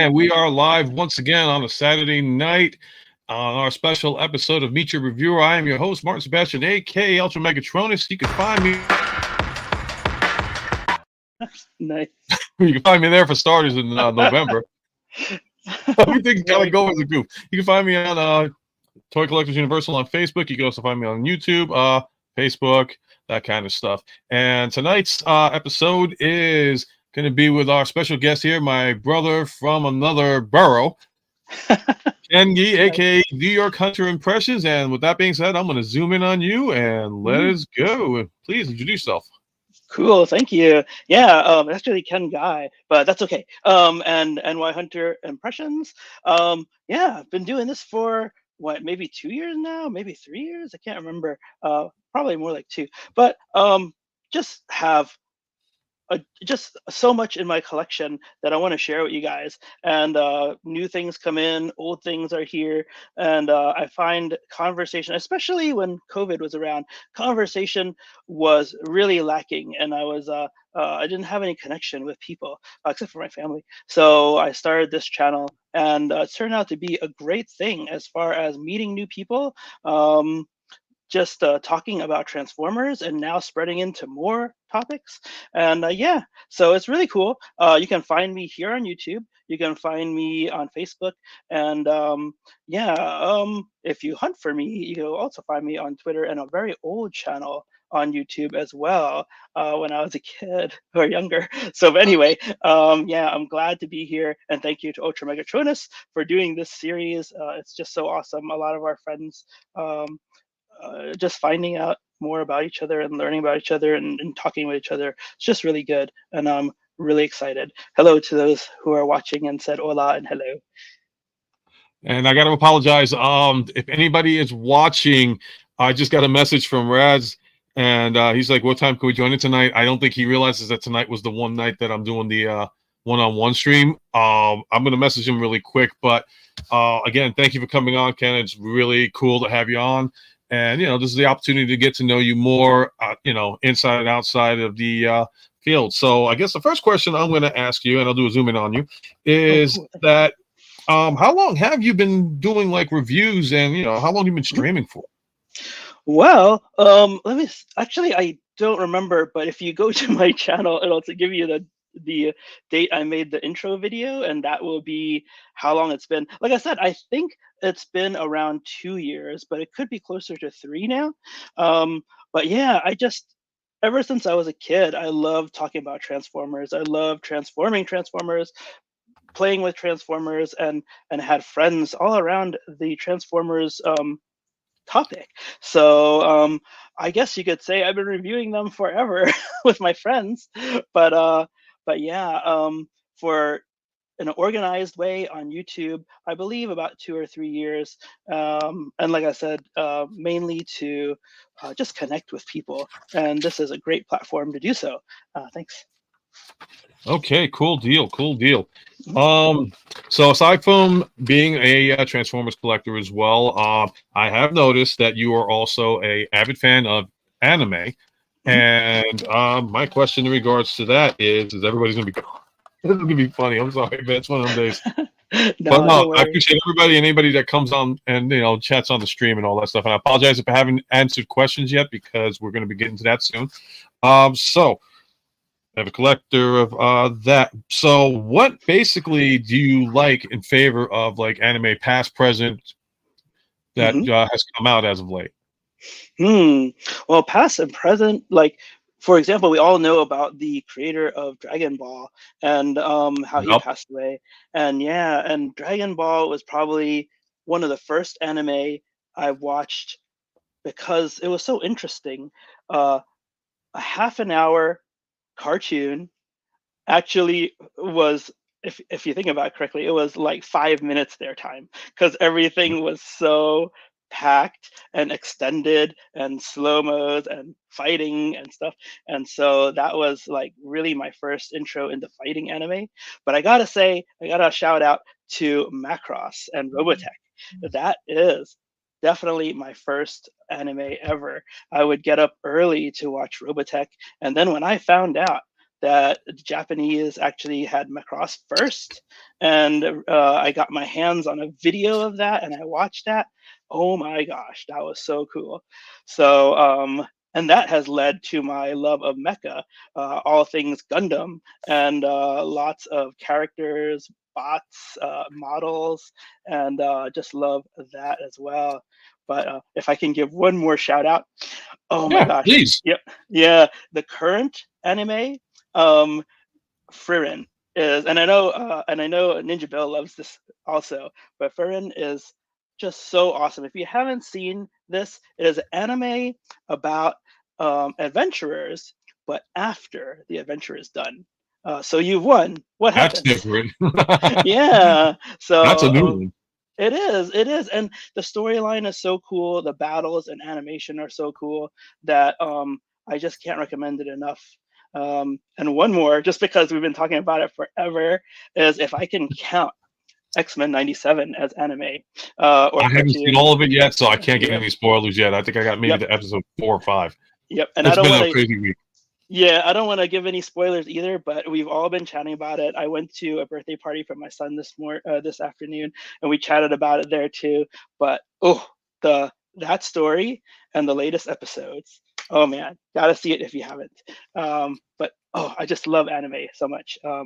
And we are live once again on a Saturday night on our special episode of Meet Your Reviewer. I am your host, Martin Sebastian, aka Ultramegatronus. You can find me. Nice. You can find me there for starters in November. Everything's gotta go as a goof. You can find me on Toy Collectors Universal on Facebook. You can also find me on YouTube, Facebook, that kind of stuff. And tonight's episode is going to be with our special guest here, my brother from another borough, Guie, aka NYHunter Impressions. And with that being said, I'm going to zoom in on you and let us go. Please introduce yourself. Cool, thank you. Yeah, that's really Ken Guy, but that's okay. And NYHunter Impressions. Yeah, I've been doing this for what, maybe 2 years now, maybe 3 years. I can't remember. Probably more like 2. But just have just so much in my collection that I want to share with you guys. And new things come in, old things are here, and I find conversation, especially when COVID was around, conversation was really lacking, and I didn't have any connection with people except for my family. So I started this channel, and it turned out to be a great thing as far as meeting new people. Just talking about Transformers and now spreading into more topics. And yeah, so it's really cool. You can find me here on YouTube. You can find me on Facebook. And if you hunt for me, you can also find me on Twitter and a very old channel on YouTube as well, when I was a kid or younger. So anyway, yeah, I'm glad to be here, and thank you to Ultramegatronus for doing this series. It's just so awesome. A lot of our friends just finding out more about each other and learning about each other and talking with each other. It's just really good, and I'm really excited. Hello to those who are watching and said hola and hello. And I got to apologize. If anybody is watching, I just got a message from Raz, and he's like, "What time can we join it tonight?" I don't think he realizes that tonight was the one night that I'm doing the one-on-one stream. I'm gonna message him really quick, but again, thank you for coming on, Ken. It's really cool to have you on. And, this is the opportunity to get to know you more, inside and outside of the field. So I guess the first question I'm going to ask you, and I'll do a zoom in on you, is that how long have you been doing like reviews, and, how long have you been streaming for? Well, actually, I don't remember, but if you go to my channel, it'll give you the date I made the intro video, and that will be how long it's been. Like I said, I think it's been around 2 years, but it could be closer to 3 now. But yeah, ever since I was a kid, I love talking about Transformers. I love transforming Transformers, playing with Transformers, and had friends all around the Transformers topic. So I guess you could say I've been reviewing them forever with my friends. But yeah, for in an organized way on YouTube, I believe about 2 or 3 years. And like I said, mainly to just connect with people. And this is a great platform to do so. Thanks. Okay, cool deal, cool deal. So aside from being a Transformers collector as well, I have noticed that you are also a avid fan of anime. And my question in regards to that is everybody's gonna be this is gonna be funny. I'm sorry, man. It's one of them days. No, But I appreciate everybody and anybody that comes on and chats on the stream and all that stuff. And I apologize if I haven't answered questions yet, because we're going to be getting to that soon. So I have a collector of that. So what basically do you like in favor of like anime past, present that has come out as of late? Well, past and present, like, for example, we all know about the creator of Dragon Ball and how he passed away. And yeah, and Dragon Ball was probably one of the first anime I watched because it was so interesting. A half an hour cartoon actually was, if you think about it correctly, it was like 5 minutes their time, because everything was so packed and extended and slow-mos and fighting and stuff. And so that was like really my first intro into fighting anime. But I gotta say, I gotta shout out to Macross and Robotech. That is definitely my first anime ever. I would get up early to watch Robotech, and then when I found out that the Japanese actually had Macross first, and I got my hands on a video of that, and I watched that. Oh my gosh, that was so cool. So, and that has led to my love of mecha, all things Gundam, and lots of characters, bots, models, and just love that as well. But if I can give one more shout out, oh my Yeah, gosh, please. yep, yeah, the current anime, um, Frieren is, and I know Ninja Bill loves this also, but Frieren is just so awesome. If you haven't seen this, it is an anime about adventurers, but after the adventure is done. So you've won. What That's happens? different. Yeah. That's a So new one. it is, and the storyline is so cool. The battles and animation are so cool that I just can't recommend it enough. And one more, just because we've been talking about it forever, is if I can count X-Men '97 as anime or I haven't seen cartoon. all of it yet, so I can't get Yep, any spoilers yet. I think I got maybe yep, the episode 4 or 5. yep. And I It's don't been want a to. crazy week. Yeah, I don't want to give any spoilers either, but we've all been chatting about it. I went to a birthday party for my son this afternoon, and we chatted about it there too. But oh, the that story and the latest episodes. Oh man, gotta see it if you haven't. But oh, I just love anime so much. I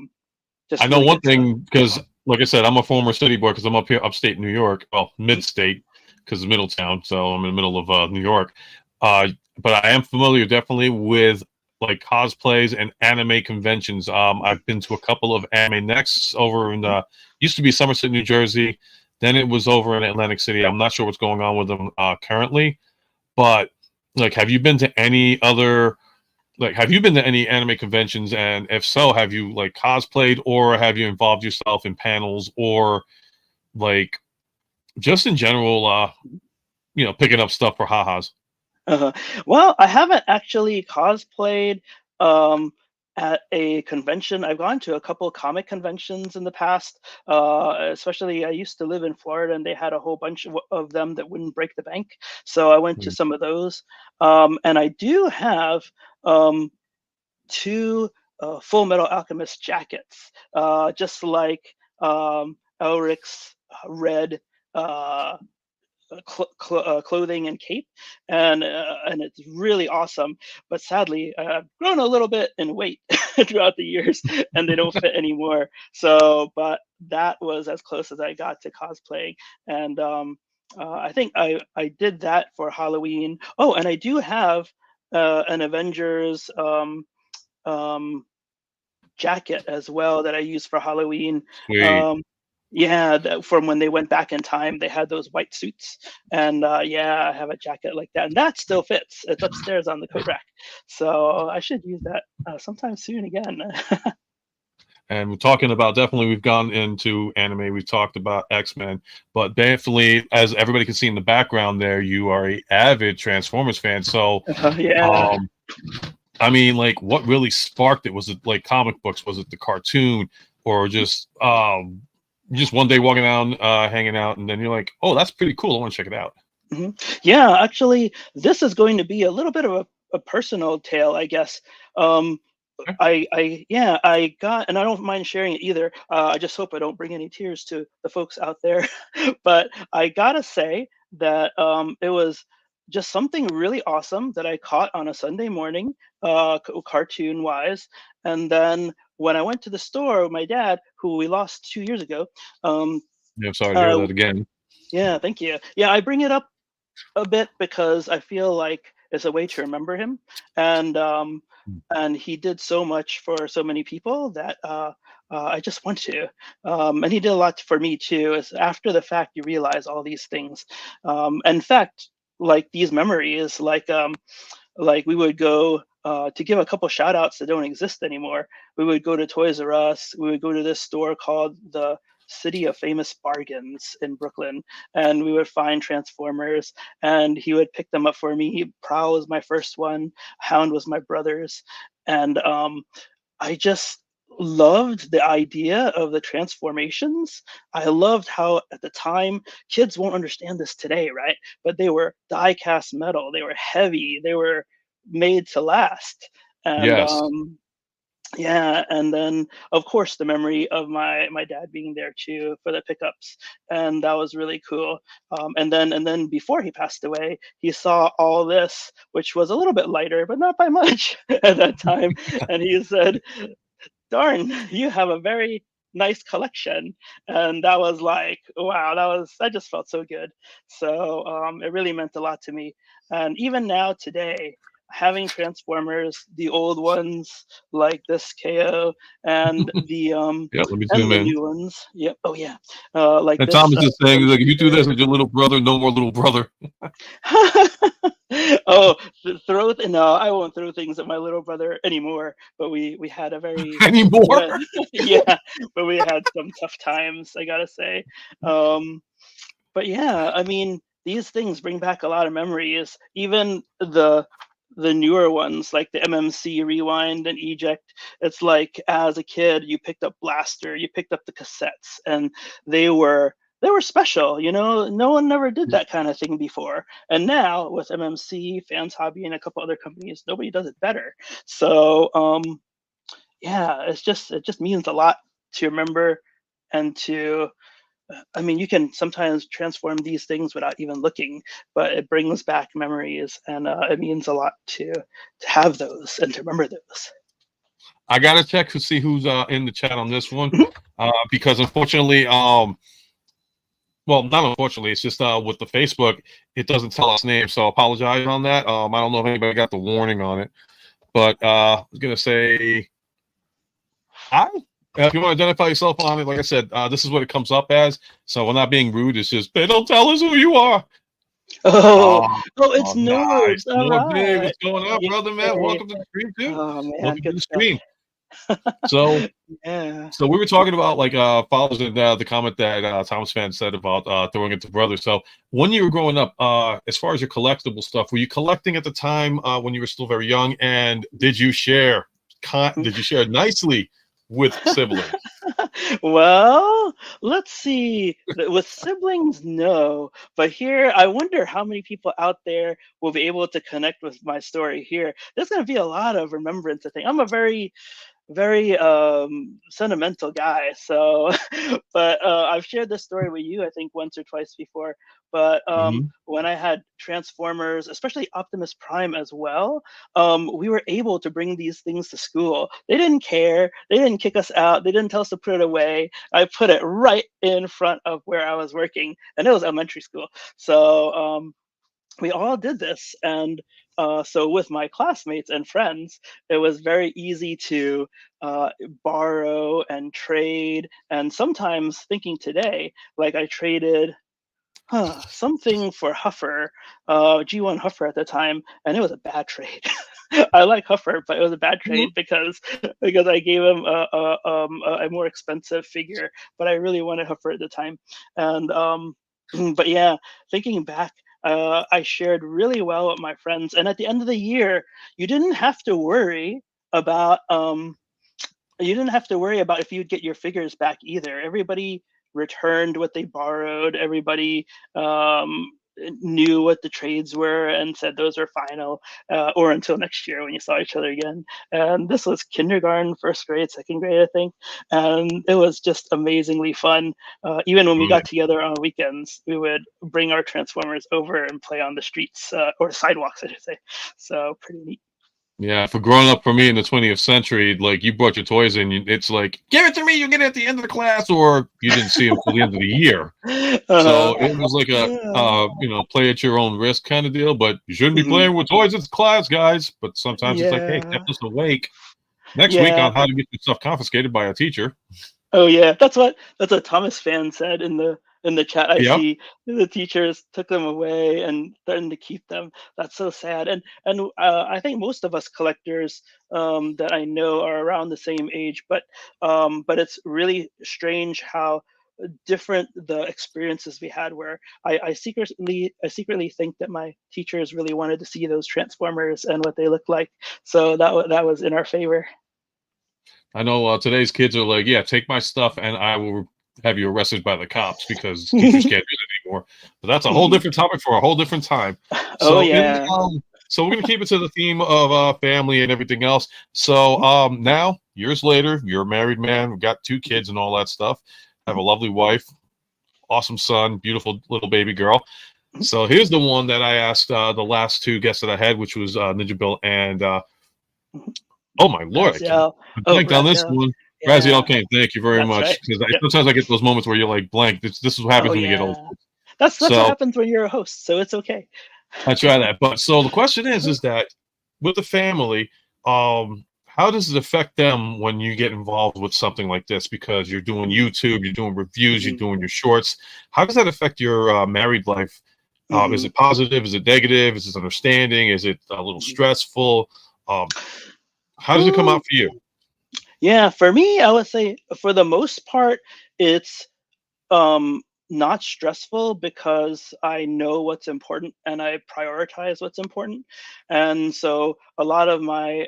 Just know really one good stuff. thing because, like I said, I'm a former city boy because I'm up here, upstate New York. Well, Mhm. mid-state because it's Middletown, so I'm in the middle of New York. Uh, but I am familiar definitely with like cosplays and anime conventions. I've been to a couple of anime next over in used to be Somerset, New Jersey. Then it was over in Atlantic City. I'm not sure what's going on with them currently, but like, have you been to any other? Like, have you been to any anime conventions? And if so, have you like cosplayed or have you involved yourself in panels or like just in general, picking up stuff for ha-has? Uh-huh. Well, I haven't actually cosplayed um, at a convention. I've gone to a couple comic conventions in the past. Especially, I used to live in Florida, and they had a whole bunch of them that wouldn't break the bank. So I went to Mm. some of those, and I do have um, two Full Metal Alchemist jackets, just like Elric's red. Uh, Clothing and cape, and it's really awesome. But sadly, I've grown a little bit in weight throughout the years, and they don't fit anymore. So, but that was as close as I got to cosplaying, and I think I did that for Halloween. Oh, and I do have an Avengers um, jacket as well that I used for Halloween. Sweet. Um, yeah, from when they went back in time, they had those white suits, and yeah, I have a jacket like that, and that still fits. It's upstairs on the coat rack, so I should use that sometime soon again. And we're talking about definitely we've gone into anime, we've talked about X-Men, but definitely as everybody can see in the background there, you are a avid Transformers fan. So Yeah. um I mean, like, what really sparked it? Was it like comic books? Was it the cartoon, or just one day walking around, hanging out, and then you're like, "Oh, that's pretty cool. I want to check it out." Yeah, actually, this is going to be a little bit of a personal tale, I guess. Um, Okay. yeah, I got, and I don't mind sharing it either. I just hope I don't bring any tears to the folks out there. But I gotta say that it was just something really awesome that I caught on a Sunday morning, cartoon wise. And then when I went to the store with my dad, who we lost 2 years ago, um, Yeah, I'm sorry to hear uh, that again. yeah, thank you. Yeah, I bring it up a bit because I feel like it's a way to remember him, and and he did so much for so many people that I just want to, and he did a lot for me too. Is after the fact you realize all these things. In fact, like these memories, like we would go to give a couple shout outs that don't exist anymore. We would go to Toys R Us. We would go to this store called the City of Famous Bargains in Brooklyn, and we would find Transformers, and he would pick them up for me. Prowl was my first one. Hound was my brother's, and I just loved the idea of the transformations. I loved how at the time kids won't understand this today, right? But they were die cast metal. They were heavy. They were made to last. And Yes. Yeah, and then of course the memory of my dad being there too for the pickups, and that was really cool. And then before he passed away, he saw all this, which was a little bit lighter, but not by much at that time, and he said, "Darn, you have a very nice collection." And that was like, wow, that just felt so good. So it really meant a lot to me. And even now today, having Transformers, the old ones like this KO, and the Yeah, let me and zoom the in. new ones. Yep. Oh yeah. Like And this Tom is just saying, like, if you do this Demonstrator. with your little brother, no more little brother Oh, no, I won't throw things at my little brother anymore. But we had a very we anymore. had, yeah, but we had some tough times, I gotta say. Um, but yeah, I mean, these things bring back a lot of memories. Even the newer ones, like the MMC Rewind and Eject. It's like as a kid, you picked up Blaster, you picked up the cassettes, and they were they were special. No one never did that kind of thing before. And now with MMC, Fans Hobby, and a couple other companies, nobody does it better. So yeah, it just means a lot to remember and to I mean, you can sometimes transform these things without even looking, but it brings back memories, and it means a lot to have those and to remember those. I gotta check to see who's in the chat on this one, Mhm. because unfortunately, well, not unfortunately, it's just with the Facebook, it doesn't tell us names, so I apologize on that. I don't know if anybody got the warning on it, but I was gonna say hi. If you want to identify yourself on it, like I said, this is what it comes up as. So we're not being rude. It's just they don't tell us who you are. Oh, Oh, oh, it's oh, nice. Norbs. All Norbig, right. what's going on, brother, man? Yay. Welcome to the stream, too. Oh man, Welcome to good the stuff. stream. So, Yeah. so we were talking about like follows in the comment that Thomas fan said about throwing it to brothers. So when you were growing up, as far as your collectible stuff, were you collecting at the time when you were still very young? And did you share? Did you share nicely with siblings? Well, let's see. With siblings, no. But here, I wonder how many people out there will be able to connect with my story here. There's going to be a lot of remembrance, I think. I'm a very sentimental guy, so but I've shared this story with you, I think, once or twice before. But Hmm. when I had Transformers, especially Optimus Prime as well, we were able to bring these things to school. They didn't care, they didn't kick us out, they didn't tell us to put it away. I put it right in front of where I was working, and it was elementary school. So we all did this, and so with my classmates and friends, it was very easy to uh, borrow and trade. And sometimes, thinking today, like I traded something for Huffer, G1 Huffer at the time, and it was a bad trade. I like Huffer, but it was a bad trade because I gave him a more expensive figure, but I really wanted Huffer at the time. And but yeah, thinking back, I shared really well with my friends, and at the end of the year, you didn't have to worry about if you'd get your figures back either. Everybody returned what they borrowed. Everybody um, knew what the trades were and said those are final, or until next year when you saw each other again. And this was kindergarten, first grade, second grade, I think. And it was just amazingly fun. Even when we got together on weekends, we would bring our Transformers over and play on the streets, or sidewalks, I should say. So pretty neat. Yeah, for growing up for me in the 20th century, like you brought your toys in, it's like, give it to me, you get it at the end of the class, or you didn't see them till the end of the year. So Uh-huh. it was like a, Yeah. play at your own risk kind of deal, but you shouldn't be Mhm. playing with toys in class, guys. But sometimes it's like, hey, Yeah. kept us awake. Next week Yeah. on how to get your stuff confiscated by a teacher. Oh yeah, that's what Thomas Fan said in the chat. I Yep. see the teachers took them away and threatened to keep them. That's so sad. And I think most of us collectors that I know are around the same age, but it's really strange how different the experiences we had were. I secretly think that my teachers really wanted to see those Transformers and what they looked like. So that was in our favor. I know today's kids are like, yeah, take my stuff and I will have you arrested by the cops because teachers can't do that anymore. But that's a whole Mhm. different topic for a whole different time. Oh So in yeah. So we're gonna keep it to the theme of family and everything else. So now, years later, you're a married man, we've got 2 kids and all that stuff. Have a lovely wife, awesome son, beautiful little baby girl. So here's the one that I asked the last 2 guests that I had, which was Ninja Bill and oh my lord, Raziel. I Oh, blanked on this Raziel. one. Yeah, Raziel Kane, thank you very that's much. right. Because Yep. sometimes I get those moments where you're like blank. This is what happens Oh when you get old. yeah. That's what So happens when you're a host, so it's okay. I try that. But so the question is that with the family, how does it affect them when you get involved with something like this? Because you're doing YouTube, you're doing reviews, you're Mhm, doing your shorts. How does that affect your married life? Is mhm, it positive? Is it negative? Is it understanding? Is it a little mhm. stressful? Um, how does it come Mm, out for you? yeah, for me, I would say for the most part, it's um not stressful because I know what's important and I prioritize what's important. And so a lot of my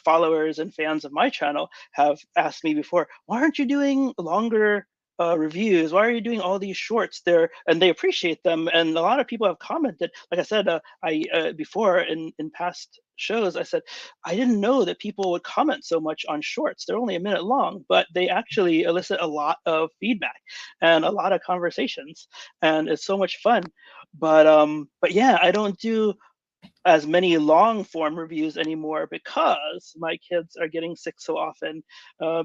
followers and fans of my channel have asked me before, why aren't you doing longer reviews? Why are you doing all these shorts there? And they appreciate them. And a lot of people have commented. Like I said, I before in past shows, I said I didn't know that people would comment so much on shorts. They're only a minute long, but they actually elicit a lot of feedback and a lot of conversations, and it's so much fun. But yeah, I don't do as many long form reviews anymore because my kids are getting sick so often,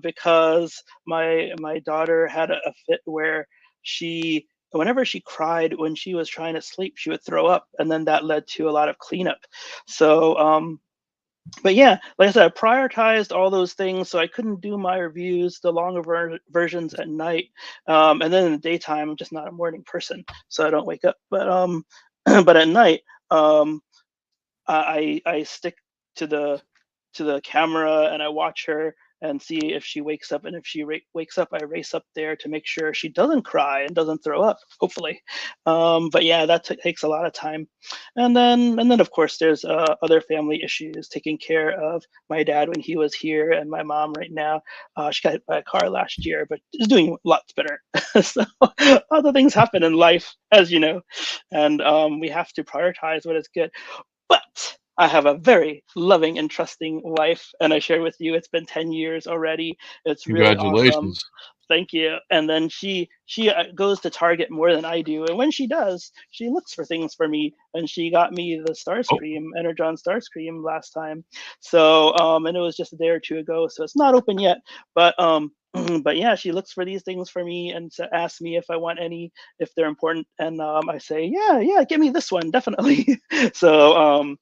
because my daughter had a fit where she whenever she cried when she was trying to sleep, she would throw up, and then that led to a lot of cleanup. So but yeah, like I said, I prioritized all those things, so I couldn't do my reviews, the longer versions at night, and then in the daytime, I'm just not a morning person, so I don't wake up. But but at night, um, I stick to the camera and I watch her and see if she wakes up. And if she wakes up, I race up there to make sure she doesn't cry and doesn't throw up. Hopefully, but yeah, that takes a lot of time. And then of course there's other family issues, taking care of my dad when he was here and my mom right now. She got hit by a car last year, but is doing lots better. So other things happen in life, as you know, and we have to prioritize what is good. But I have a very loving and trusting wife, and I share with you it's been 10 years already. It's really awesome. Congratulations. Thank you. And then she goes to Target more than I do, and when she does, she looks for things for me, and she got me the Oh, Starscream, Energon Starscream last time. So and it was just a day or two ago, so it's not open yet. But but yeah, she looks for these things for me and asks me if I want any, if they're important, and I say, yeah, yeah, give me this one, definitely. So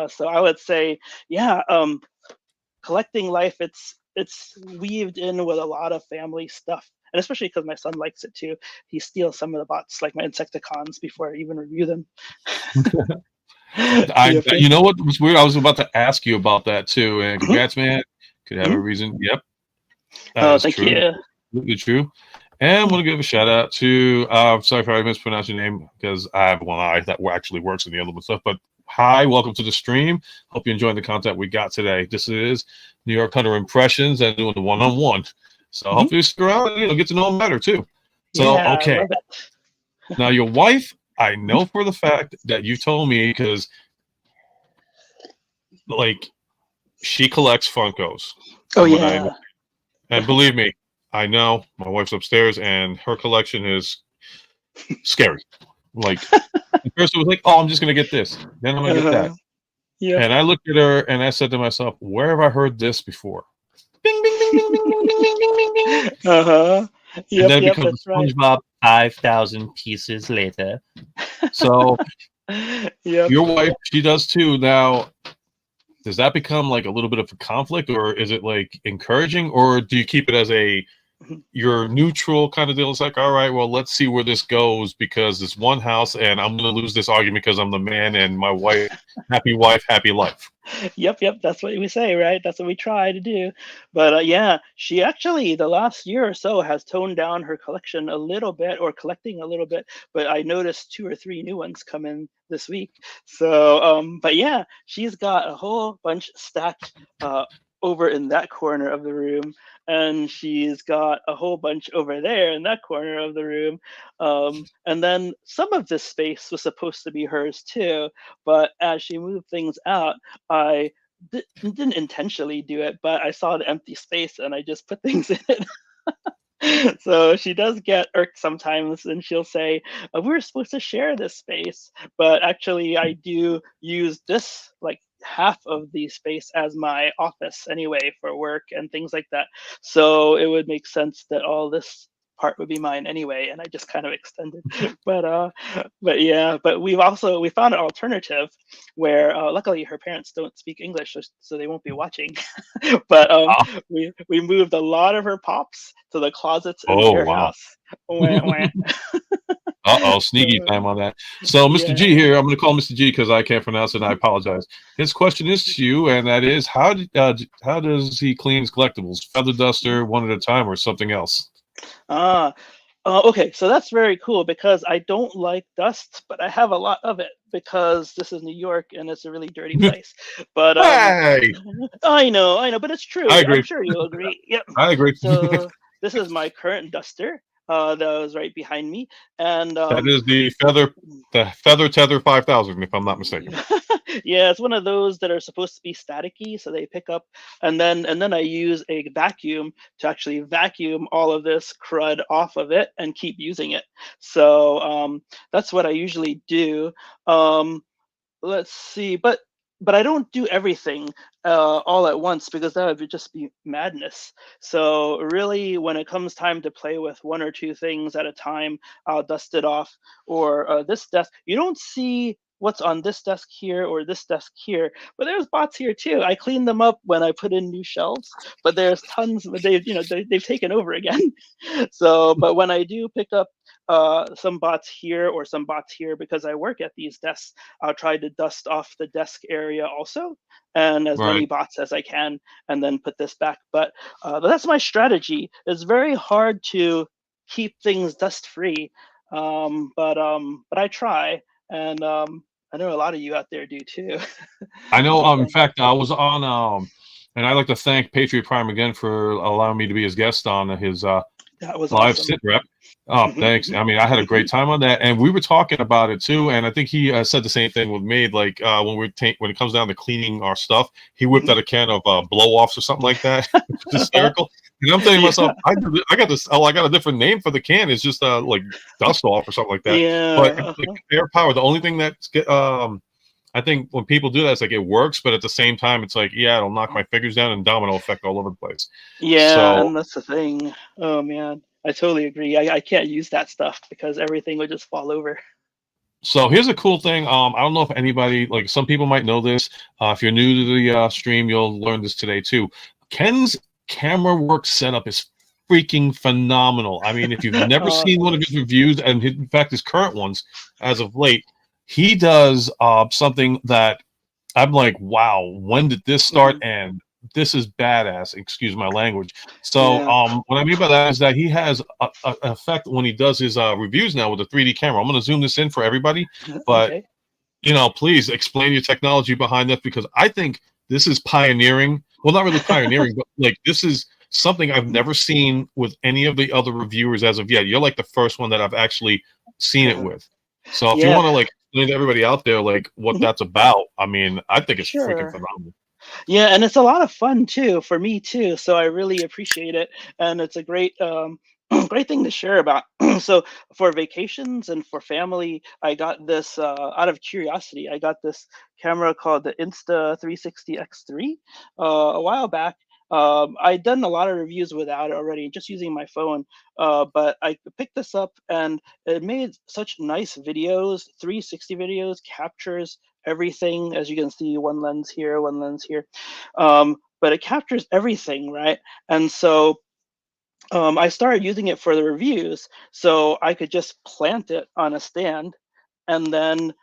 so I would say, yeah, collecting life, it's weaved in with a lot of family stuff, and especially because my son likes it too. He steals some of the bots, like my Insecticons, before I even review them. Yep, yep. you know what was weird? I was about to ask you about that too. And Mhm, congrats, man. Could have a mhm. reason. Yep, that Oh, is thank true. you. Absolutely true. And I want to give a shout out to, sorry if I mispronounced your name because I have one eye that actually works in the other one stuff. But hi, welcome to the stream. Hope you're enjoying the content we got today. This is NYHunter Impressions and doing the one-on-one. So Mhm. hopefully you stick around and get to know them better too. So, Yeah, I okay. love it. Now, your wife, I know for the fact that you told me because, like, she collects Funkos Oh from what I know. yeah. And believe me, I know my wife's upstairs and her collection is scary. Like, at first it was like, oh, I'm just going to get this. Then I'm going to get that. Uh-huh. Yep. And I looked at her and I said to myself, where have I heard this before? Bing, bing, bing, bing, bing, bing, bing, bing, bing, bing, bing. Uh-huh. And Yep, then it yep, becomes that's a right. SpongeBob 5,000 pieces later. So Yep. your wife, she does too. Now, does that become like a little bit of a conflict or is it like encouraging or do you keep it as a Mhm. your neutral kind of deal? It's like, all right, well, let's see where this goes because it's one house and I'm going to lose this argument because I'm the man and my wife, happy life. Yep, yep, that's what we say, right? That's what we try to do. But yeah, she actually the last year or so has toned down her collection a little bit, or collecting a little bit. But I noticed 2 or 3 new ones come in this week. So but yeah, she's got a whole bunch stacked over in that corner of the room. and she's got a whole bunch over there in that corner of the room. And then some of this space was supposed to be hers too, but as she moved things out, I didn't intentionally do it, but I saw the empty space and I just put things in it. So she does get irked sometimes, and she'll say, "We're supposed to share this space," but actually, I do use this like half of the space as my office anyway for work and things like that. So it would make sense that all this part would be mine anyway, and I just kind of extended. But but yeah, but we found an alternative where luckily her parents don't speak English, so they won't be watching. But Ah, we moved a lot of her pops to the closets in oh their wow. house. Wah, wah. Uh-oh, sneaky time on that. So, Mr. G Yeah. here, I'm going to call Mr. G because I can't pronounce it, and I apologize. His question is to you, and that is, how does he clean his collectibles? Feather duster, one at a time, or something else? Ah, okay, so that's very cool because I don't like dust, but I have a lot of it because this is New York and it's a really dirty place. But Hey, I know, but it's true. I I'm agree. sure you'll agree. Yep. I agree. So this is my current duster that was right behind me, and That is the feather tether 5000, if I'm not mistaken. yeah, it's one of those that are supposed to be staticky, so they pick up, and then I use a vacuum to actually vacuum all of this crud off of it and keep using it. So that's what I usually do. Um, let's see, but I don't do everything all at once because that would just be madness. So really, when it comes time to play with one or two things at a time, I'll dust it off. Or this desk, you don't see what's on this desk here or this desk here, but there's bots here too. I clean them up when I put in new shelves, but there's tons. But they've taken over again. So, but when I do pick up some bots here or some bots here because I work at these desks, I'll try to dust off the desk area also, and as Right. many bots as I can, and then put this back. But that's my strategy. It's very hard to keep things dust free, but I try, and I know a lot of you out there do too. I know. But In fact, I was on, and I'd like to thank Patriot Prime again for allowing me to be his guest on his that was live awesome. sit rep. Oh, thanks. I mean, I had a great time on that, and we were talking about it too. And I think he said the same thing with me. Like when it comes down to cleaning our stuff, he whipped out a can of blow offs or something like that. It's hysterical. And I'm thinking to myself, I got this. Oh, I got a different name for the can. It's just like dust off or something like that. But Yeah. like air power, the only thing that's I think when people do that, it's like it works, but at the same time, it's like, yeah, it'll knock my figures down and domino effect all over the place. Yeah, So and that's the thing. Oh man, I totally agree. I can't use that stuff because everything would just fall over. So here's a cool thing. I don't know if anybody, like some people might know this. If you're new to the stream, you'll learn this today too. Ken's camera work setup is freaking phenomenal. I mean, if you've never Oh, seen one of his reviews, and in fact his current ones as of late, he does something that I'm like, wow, when did this start? mhm. And this is badass. Excuse my language. So, Yeah. what I mean by that is that he has an effect when he does his reviews now with a 3D camera. I'm going to zoom this in for everybody, but Okay. please explain your technology behind that because I think this is pioneering. Well, not really pioneering, but like this is something I've never seen with any of the other reviewers as of yet. You're like the first one that I've actually seen it with. So if you Yeah. want to like explain to everybody out there like what Mhm. that's about, I mean, I think it's freaking Sure. phenomenal. Yeah, and it's a lot of fun too for me too. So I really appreciate it, and it's a great great thing to share about. So for vacations and for family, I got this out of curiosity. I got this camera called the Insta 360 X3 a while back. I'd done a lot of reviews without it already, just using my phone. But I picked this up and it made such nice videos, 360 videos, captures everything. As you can see, one lens here, one lens here. But it captures everything, right? And so I started using it for the reviews, so I could just plant it on a stand and then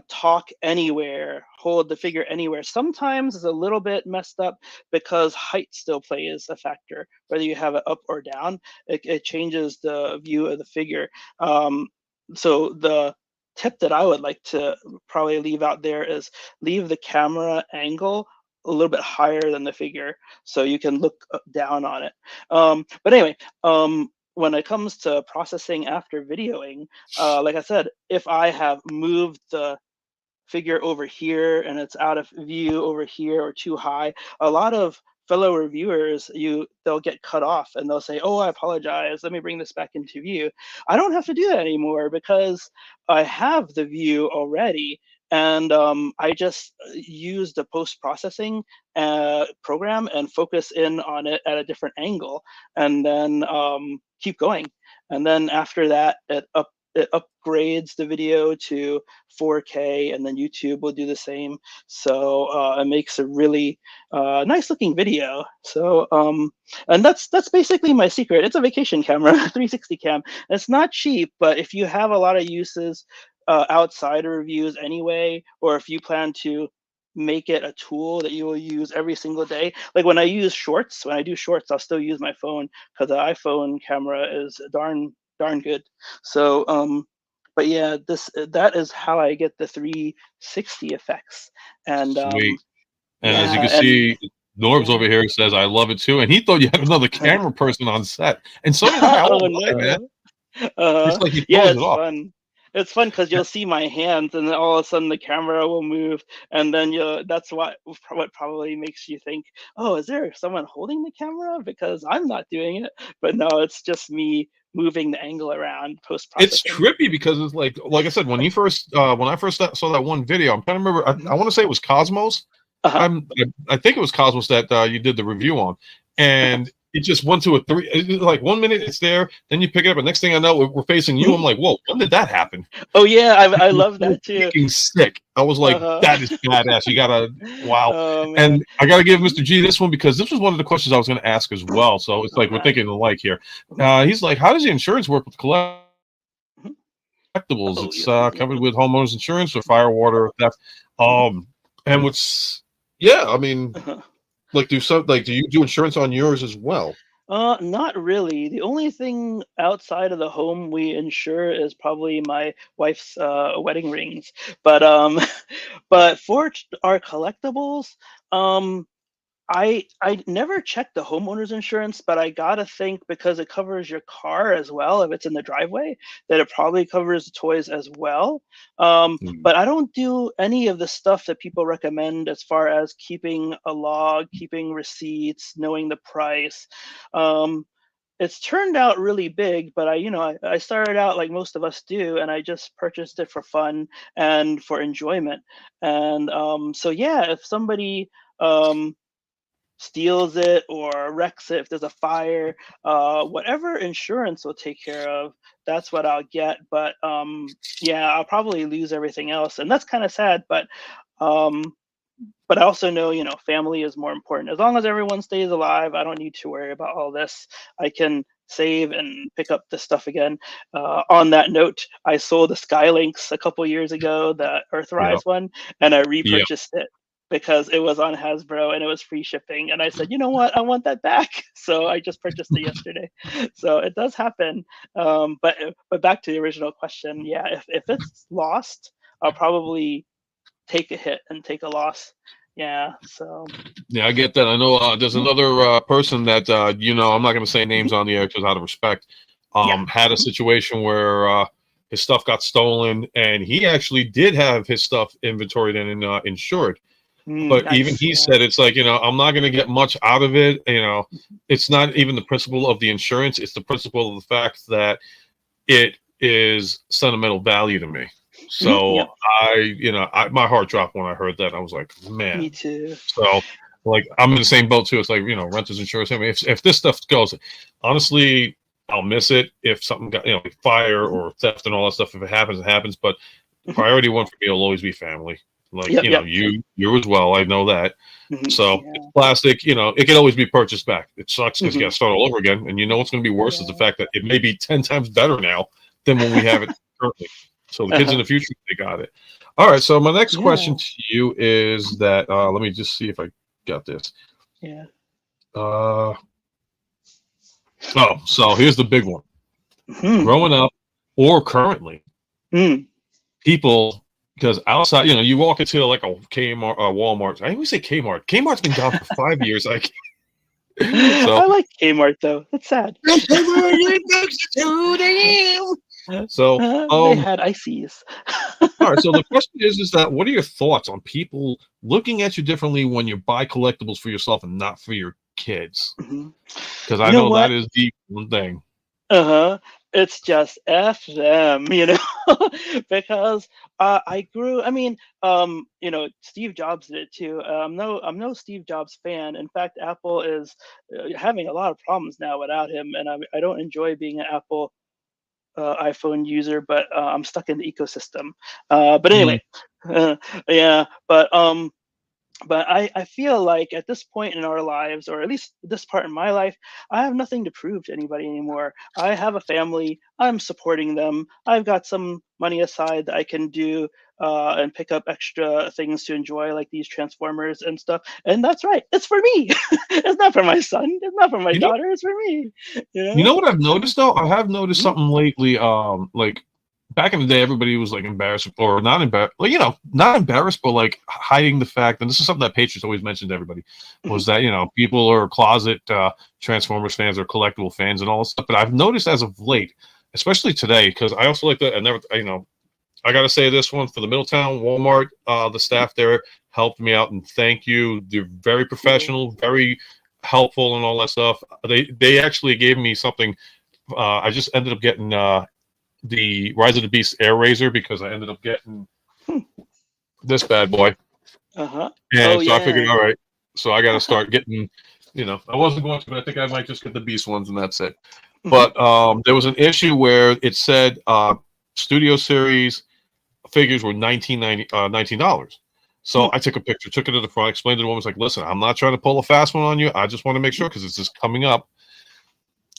talk anywhere, hold the figure anywhere. Sometimes it's a little bit messed up because height still plays a factor, whether you have it up or down. It changes the view of the figure. Um, so the tip that I would like to probably leave out there is leave the camera angle a little bit higher than the figure, so you can look down on it. But anyway, when it comes to processing after videoing, like I said, if I have moved the figure over here and it's out of view over here or too high, a lot of fellow reviewers, they'll get cut off and they'll say, oh, I apologize, let me bring this back into view. I don't have to do that anymore because I have the view already, and I just use the post-processing program and focus in on it at a different angle, and then keep going. And then after that, it upgrades the video to 4K, and then YouTube will do the same. So it makes a really nice looking video. So and that's basically my secret. It's a vacation camera, 360 cam. It's not cheap, but if you have a lot of uses outside of reviews anyway, or if you plan to make it a tool that you will use every single day. Like when I do shorts, I'll still use my phone because the iPhone camera is darn good. So but yeah, that is how I get the 360 effects. And Sweet. And as you yeah, can and see, Norb's over here says, I love it too. And he thought you had another camera person on set. And so did I. I oh won't lie, man. no. It's like he Yeah, throws it it's off. fun. It's fun because you'll see my hands, and then all of a sudden the camera will move, and then that's what probably makes you think, oh, is there someone holding the camera? Because I'm not doing it. But no, it's just me moving the angle around post It's processing. trippy because it's like I said, when I first saw that one video, I'm trying to remember. I want to say it was Cosmos. Uh-huh. I think it was Cosmos that you did the review on, and it just went to a three. Like 1 minute it's there, then you pick it up, and next thing I know, we're facing you. I'm like, whoa, when did that happen? Oh yeah, I love that too. Freaking sick. I was like, that is badass. You gotta, wow. Oh, man. And I gotta give Mr. G this one because this was one of the questions I was gonna ask as well. So it's like we're thinking alike here. He's like, how does the insurance work with collectibles? It's covered with homeowners insurance or fire, water, theft. And what's I mean, like do you do insurance on yours as well? Not really. The only thing outside of the home we insure is probably my wife's wedding rings. But but for our collectibles, I never checked the homeowner's insurance, but I gotta think because it covers your car as well if it's in the driveway, that it probably covers the toys as well. But I don't do any of the stuff that people recommend as far as keeping a log, keeping receipts, knowing the price. It's turned out really big, but I started out like most of us do, and I just purchased it for fun and for enjoyment. And so yeah, if somebody steals it or wrecks it, if there's a fire, whatever insurance will take care of, that's what I'll get. But yeah, I'll probably lose everything else, and that's kind of sad. But I also know, family is more important. As long as everyone stays alive, I don't need to worry about all this. I can save and pick up this stuff again. On that note, I sold the Skylinks a couple years ago, the Earthrise one, and I repurchased it because it was on Hasbro and it was free shipping. And I said, you know what, I want that back. So I just purchased it yesterday. So it does happen. But back to the original question, yeah, if it's lost, I'll probably take a hit and take a loss. Yeah, so yeah, I get that. I know there's another person that I'm not going to say names on the air because out of respect, had a situation where his stuff got stolen, and he actually did have his stuff inventoried and insured. But nice, even he said it's like, I'm not going to get much out of it. It's not even the principle of the insurance. It's the principle of the fact that it is sentimental value to me. So my heart dropped when I heard that. I was like, man. Me too. So like, I'm in the same boat too. It's like, renter's insurance. I mean, if this stuff goes, honestly, I'll miss it if something got, like fire or theft and all that stuff. If it happens, it happens. But priority one for me will always be family. Like, you as well. I know that. So it's plastic, it can always be purchased back. It sucks because you got to start all over again. And what's going to be worse is the fact that it may be 10 times better now than when we have it currently. So the kids in the future, they got it. All right. So my next question to you is that, let me just see if I got this. Yeah. So here's the big one. Growing up or currently, people Because outside, you walk into like a Kmart, Walmart. I always say Kmart. Kmart's been gone for 5 years. So I like Kmart though. It's sad. so They had ices. all right. So the question is that what are your thoughts on people looking at you differently when you buy collectibles for yourself and not for your kids? Mhm. Because I You know know that what? is the one thing. Uh-huh. It's just F them, because I grew. I mean, Steve Jobs did it too. I'm no Steve Jobs fan. In fact, Apple is having a lot of problems now without him, and I don't enjoy being an Apple iPhone user, but I'm stuck in the ecosystem. But Mm, anyway, uh, yeah. But I feel like at this point in our lives, or at least this part in my life, I have nothing to prove to anybody anymore. I have a family. I'm supporting them. I've got some money aside that I can do and pick up extra things to enjoy, like these Transformers and stuff. And that's right. It's for me. It's not for my son. It's not for my you know, daughter. It's for me. You you know? know what I've noticed though? I have noticed Mhm. something lately. Like back in the day, everybody was like embarrassed or not embarrassed, like not embarrassed, but like hiding the fact. And this is something that Patriots always mentioned to everybody Mhm. was that people are closet Transformers fans or collectible fans and all this stuff. But I've noticed as of late, especially today, because I also like to. I never, I got to say this one for the Middletown Walmart. The staff there helped me out, and thank you. They're very Cool. professional, very helpful, and all that stuff. They actually gave me something. I just ended up getting the Rise of the Beast Air Razor because I ended up getting Hmm. this bad boy, Uh-huh. Oh and so I figured, yeah. all right, so I got to start getting. I wasn't going to, but I think I might just get the Beast ones, and that's it. Mhm. But there was an issue where it said Studio Series figures were $19. Hmm. So I took a picture, took it to the front, explained to the woman, was like, listen, I'm not trying to pull a fast one on you. I just want to make sure because it's just coming up.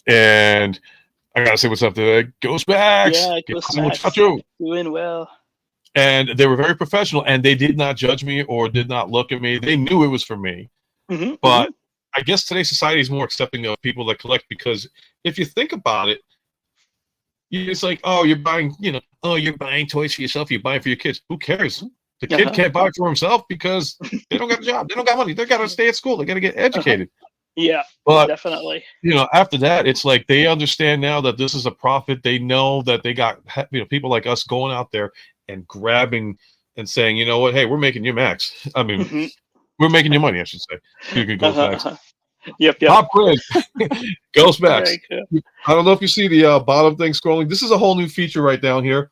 And I gotta say what's up to Ghost Backs. Yeah, Get Ghost on with Max you. doing well. And they were very professional and they did not judge me or did not look at me. They knew it was for me. Hmm. But I guess today's society is more accepting of people that collect because if you think about it, it's like, oh, you're buying toys for yourself, you're buying for your kids. Who cares? The kid Uh-huh. can't buy for himself because they don't got a job, they don't got money, they gotta stay at school, they gotta get Uh-huh. educated. Yeah, But definitely. after that, it's like they understand now that this is a profit. They know that they got people like us going out there and grabbing and saying, you know what, hey, we're making you max. I mean, Hmm. we're making you money, I should say. You could Ghost Uh-huh, Max. uh-huh. Yep, yep. Pop quiz. Ghost Max. Very cool. I don't know if you see the bottom thing scrolling. This is a whole new feature right down here.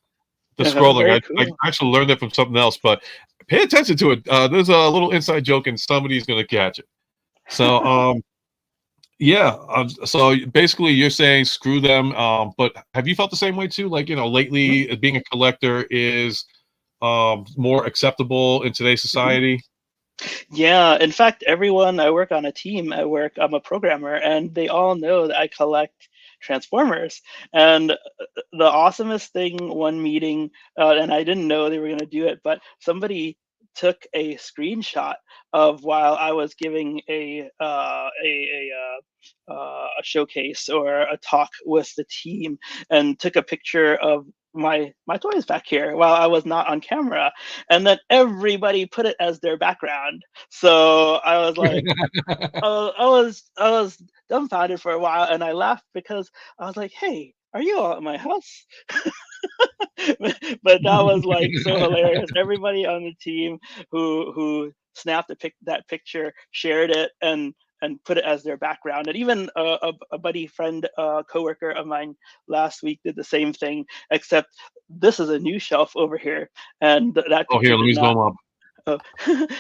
The Uh-huh. scrolling. Very I cool. actually learned that from something else, but pay attention to it. There's a little inside joke, and somebody's going to catch it. So, yeah. So basically, you're saying screw them. But have you felt the same way too? Like Mhm, lately, being a collector is more acceptable in today's mhm. society. Yeah, in fact, everyone I work on a team at work, I'm a programmer, and they all know that I collect Transformers. And the awesomest thing one meeting, and I didn't know they were going to do it, but somebody took a screenshot of while I was giving a showcase or a talk with the team, and took a picture of my toys back here while I was not on camera, and then everybody put it as their background. So I was like, I was dumbfounded for a while, and I laughed because I was like, "Hey, are you all at my house?" But that was like so hilarious. Everybody on the team who snapped that picture shared it and put it as their background. And even a buddy friend, coworker of mine last week did the same thing. Except this is a new shelf over here, and that Oh, here, picture let did me not. zoom up. Oh,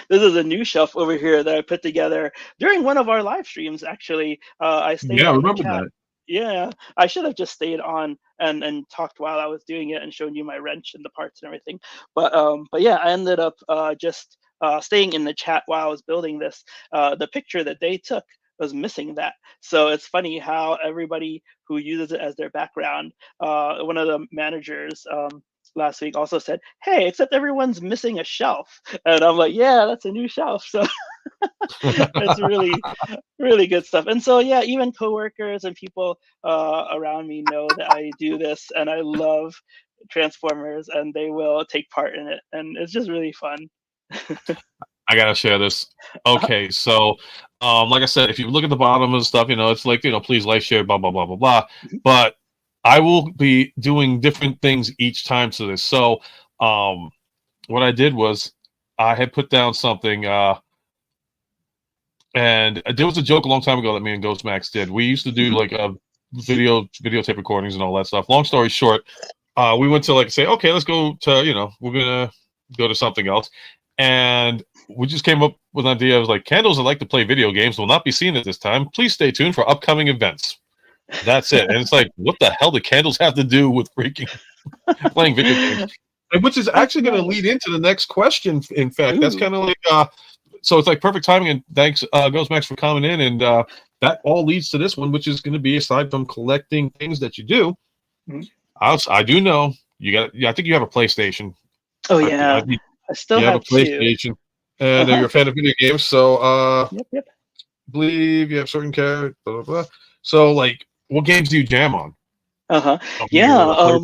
this is a new shelf over here that I put together during one of our live streams. Actually, I stayed Yeah, I on the remember chat. that. Yeah, I should have just stayed on and talked while I was doing it and shown you my wrench and the parts and everything. But yeah, I ended up just staying in the chat while I was building this. The picture that they took was missing that, so it's funny how everybody who uses it as their background. One of the managers. Last week also said, "Hey, except everyone's missing a shelf," and I'm like, "Yeah, that's a new shelf." So it's really, really good stuff. And so yeah, even coworkers and people around me know that I do this, and I love. Transformers, and they will take part in it, and it's just really fun. I gotta share this. Okay, so like I said, if you look at the bottom of the stuff, it's like, please like, share, blah blah blah blah blah. But I will be doing different things each time to this. So what I did was I had put down something, and there was a joke a long time ago that me and Ghost Max did. We used to do like videotape recordings and all that stuff. Long story short, we went to like say, okay, let's go to, we're gonna go to something else, and we just came up with an idea. I was like, candles that like to play video games will not be seen at this time. Please stay tuned for upcoming events. That's it. And it's like, what the hell do candles have to do with freaking playing video games? And which is actually going to lead into the next question. In fact, that's kind of like, so it's like perfect timing. And thanks, Ghost Max, for coming in. And that all leads to this one, which is going to be, aside from collecting things that you do, I do know you got. Yeah, I think you have a PlayStation. Oh yeah, I still have a have two. PlayStation, and you're a fan of video games. So Yep. believe you have certain characters. Blah, blah, blah. So like, what games do you jam on? Yeah.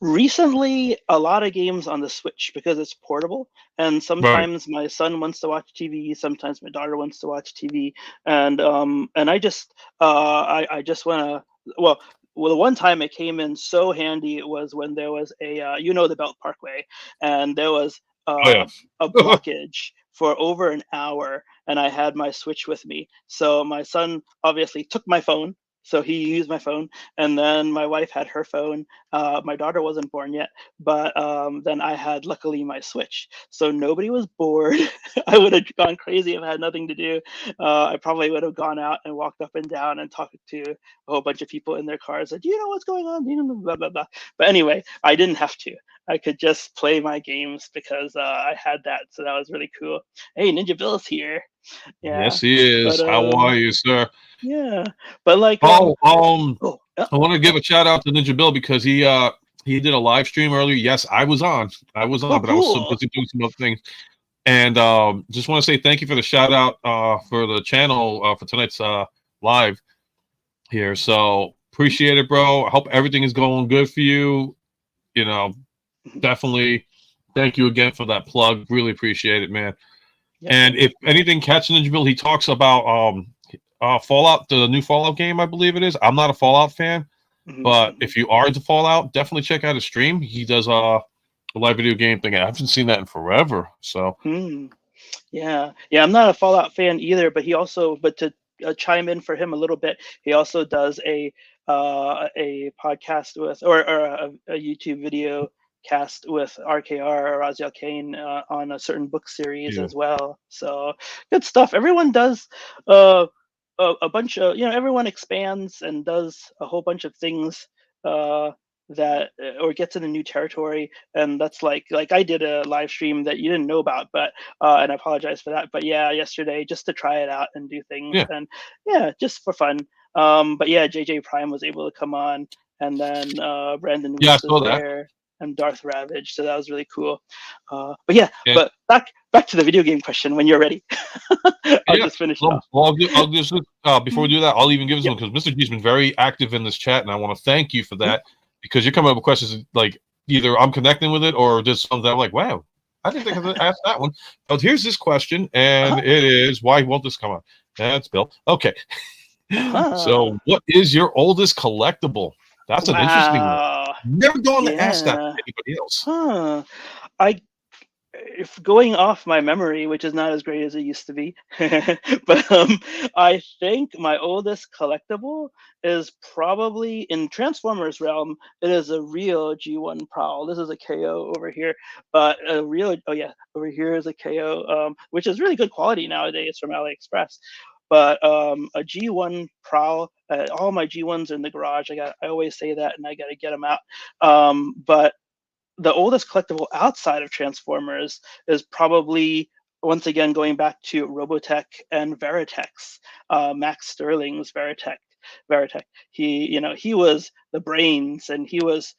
Recently, a lot of games on the Switch because it's portable, and sometimes my son wants to watch TV, sometimes my daughter wants to watch TV, and I just I just want to well, the one time it came in so handy, it was when there was a the Belt Parkway, and there was a blockage for over an hour, and I had my Switch with me. So my son obviously took my phone, so he used my phone, and then my wife had her phone. My daughter wasn't born yet, but then I had, luckily, my Switch. So nobody was bored. I would have gone crazy if I had nothing to do. I probably would have gone out and walked up and down and talked to a whole bunch of people in their cars. Like, do you know what's going on? Do you know blah, blah, blah. But anyway, I didn't have to. I could just play my games because I had that. So that was really cool. Hey, Ninja Bill's here. Yeah. Yes, he is. But, how are you, sir? Yeah, but like, I want to give a shout out to Ninja Bill because he did a live stream earlier. Yes, I was on, but I was so busy doing some other things. And just want to say thank you for the shout out for the channel for tonight's live here. So appreciate it, bro. I hope everything is going good for you. Definitely thank you again for that plug. Really appreciate it, man. Yeah. And if anything, catch Ninja Bill, he talks about Fallout, the new Fallout game, I believe it is. I'm not a Fallout fan, but if you are into Fallout, definitely check out his stream. He does a live video game thing. I haven't seen that in forever. So yeah, I'm not a Fallout fan either, but to chime in for him a little bit, he also does a podcast with or a YouTube video cast with RKR, Raziel Kane, on a certain book series as well. So good stuff. Everyone does a bunch of, everyone expands and does a whole bunch of things that or gets in a new territory, and that's like I did a live stream that you didn't know about, but and I apologize for that, but yeah, yesterday, just to try it out and do things, and just for fun. But yeah, JJ Prime was able to come on, and then Brandon was there, and Darth Ravage, so that was really cool. But back to the video game question when you're ready. I'll just finish it off. I'll just before we do that, I'll even give this one because Mr. G's been very active in this chat, and I want to thank you for that because you're coming up with questions like either I'm connecting with it or just something I'm like, wow, I didn't think I could ask that one. But here's this question, and it is, why won't this come up? That's Bill. Okay. So, what is your oldest collectible? That's an interesting one. Never going to ask that to anybody else. If going off my memory, which is not as great as it used to be, but I think my oldest collectible is probably in Transformers realm. It is a real G1 Prowl. This is a KO over here, but a real over here is a KO, which is really good quality nowadays from AliExpress. But a G1 Prowl, all my G1s are in the garage. I always say that, and I got to get them out. But the oldest collectible outside of Transformers is probably, once again, going back to Robotech and Veritech, Max Sterling's Veritech. He was the brains, and he was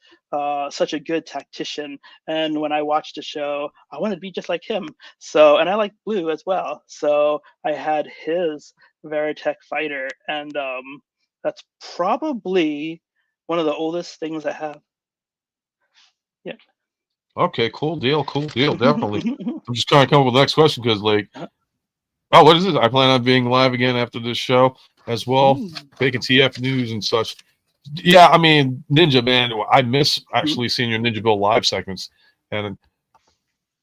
such a good tactician. And when I watched the show, I wanted to be just like him. So, and I like blue as well. So I had his Veritech fighter, and that's probably one of the oldest things I have. Yeah. Okay, cool deal, definitely. I'm just trying to come up with the next question because, like, Uh, oh, what is it? I plan on being live again after this show as well, mm, making TF news and such. Yeah, I mean, Ninja, man, I miss mm, actually seeing your Ninja Bill live segments, and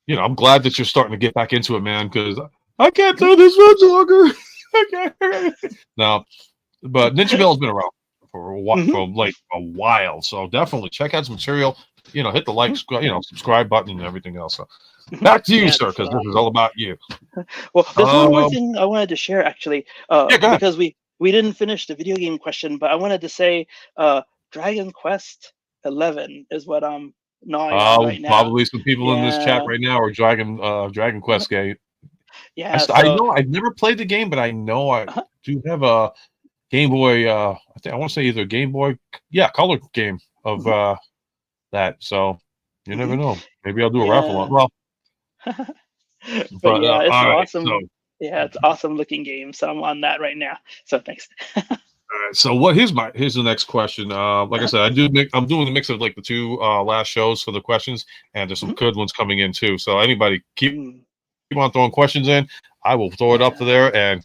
I'm glad that you're starting to get back into it, man. Because I can't mm, do this much longer. I can't. No, but Ninja Bill's been around for mhm, like a while, so definitely check out his material. Hit the like, mhm, subscribe button and everything else. So mhm. back to you, Yeah, sir, that's because this is awesome. all about you. Well, there's one more Um, thing I wanted to share actually, yeah, go ahead. because we didn't finish the video game question, but I wanted to say, Dragon Quest 11 is what I'm gnawing on right now. Probably some people in this chat Yeah, right now are Dragon Quest game. yeah. I So, know I've never played the game, but I know I uh, do have a Game Boy. I want to say either Game Boy, yeah, color game of mhm, that. So you mhm, never know. Maybe I'll do a raffle on. yeah. Well, But but yeah, it's all an right. So awesome. Yeah, it's awesome looking game. So I'm on that right now. So thanks. here's the next question. Like I said, I'm doing the mix of like the two last shows for the questions, and there's some Mhm, good ones coming in too. So anybody mm, keep on throwing questions in. I will throw it up to yeah. there, and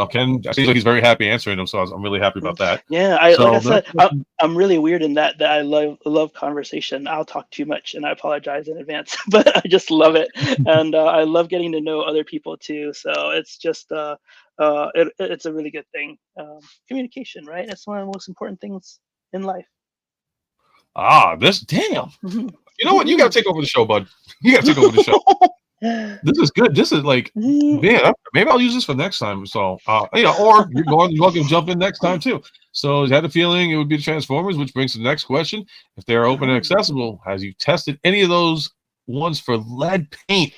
Ken seems like he's very happy answering them. So I'm really happy Mhm. about that. Yeah, I like I So the said, next question, I'm really weird in that I love conversation. I'll talk too much, and I apologize in advance, but I just love it, and I love getting to know other people too. So it's just it's a really good thing. Communication, right? It's one of the most important things in life. this damn. Mhm. You know what? You got to take over the show, bud. You got to take over the show. This is good. This is like, man, maybe I'll use this for next time. So, or you're more than welcome to jump in next time too. So, I had a feeling it would be the Transformers, which brings to the next question. If they're open and accessible, has you tested any of those ones for lead paint?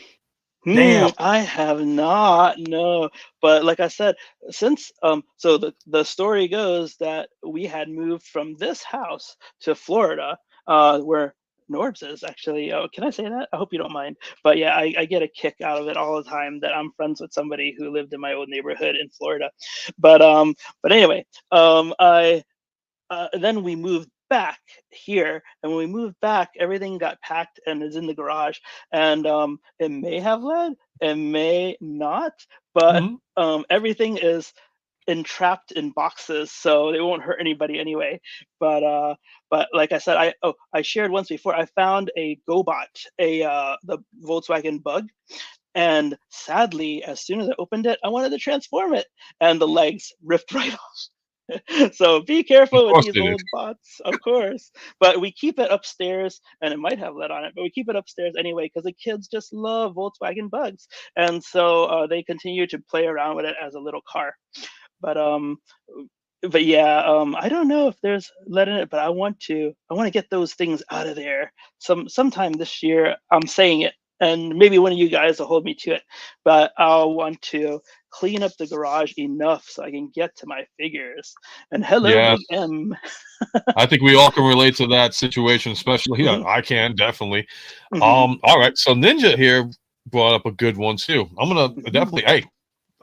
Damn. I have not, no. But like I said, since so the story goes that we had moved from this house to Florida, where Norbs is actually. Oh, can I say that? I hope you don't mind. But yeah, I get a kick out of it all the time that I'm friends with somebody who lived in my old neighborhood in Florida. But anyway, I then we moved back here, and when we moved back, everything got packed and is in the garage, and it may have lead, it may not, but Mhm. everything is entrapped in boxes, so they won't hurt anybody anyway. But like I said, I shared once before, I found a GoBot, the Volkswagen Bug, and sadly, as soon as I opened it, I wanted to transform it, and the legs ripped right off. So be Of careful with course these they did. old bots, of course. But we keep it upstairs, and it might have lead on it, but we keep it upstairs anyway because the kids just love Volkswagen Bugs, and so they continue to play around with it as a little car. But yeah, I don't know if there's lead in it, but I want to get those things out of there sometime this year. I'm saying it, and maybe one of you guys will hold me to it. But I'll want to clean up the garage enough so I can get to my figures. And hello, Yes. Big M. I think we all can relate to that situation, especially. Yeah, Mhm, I can definitely. mhm, All right. So Ninja here brought up a good one too. I'm gonna mhm. definitely. Hey,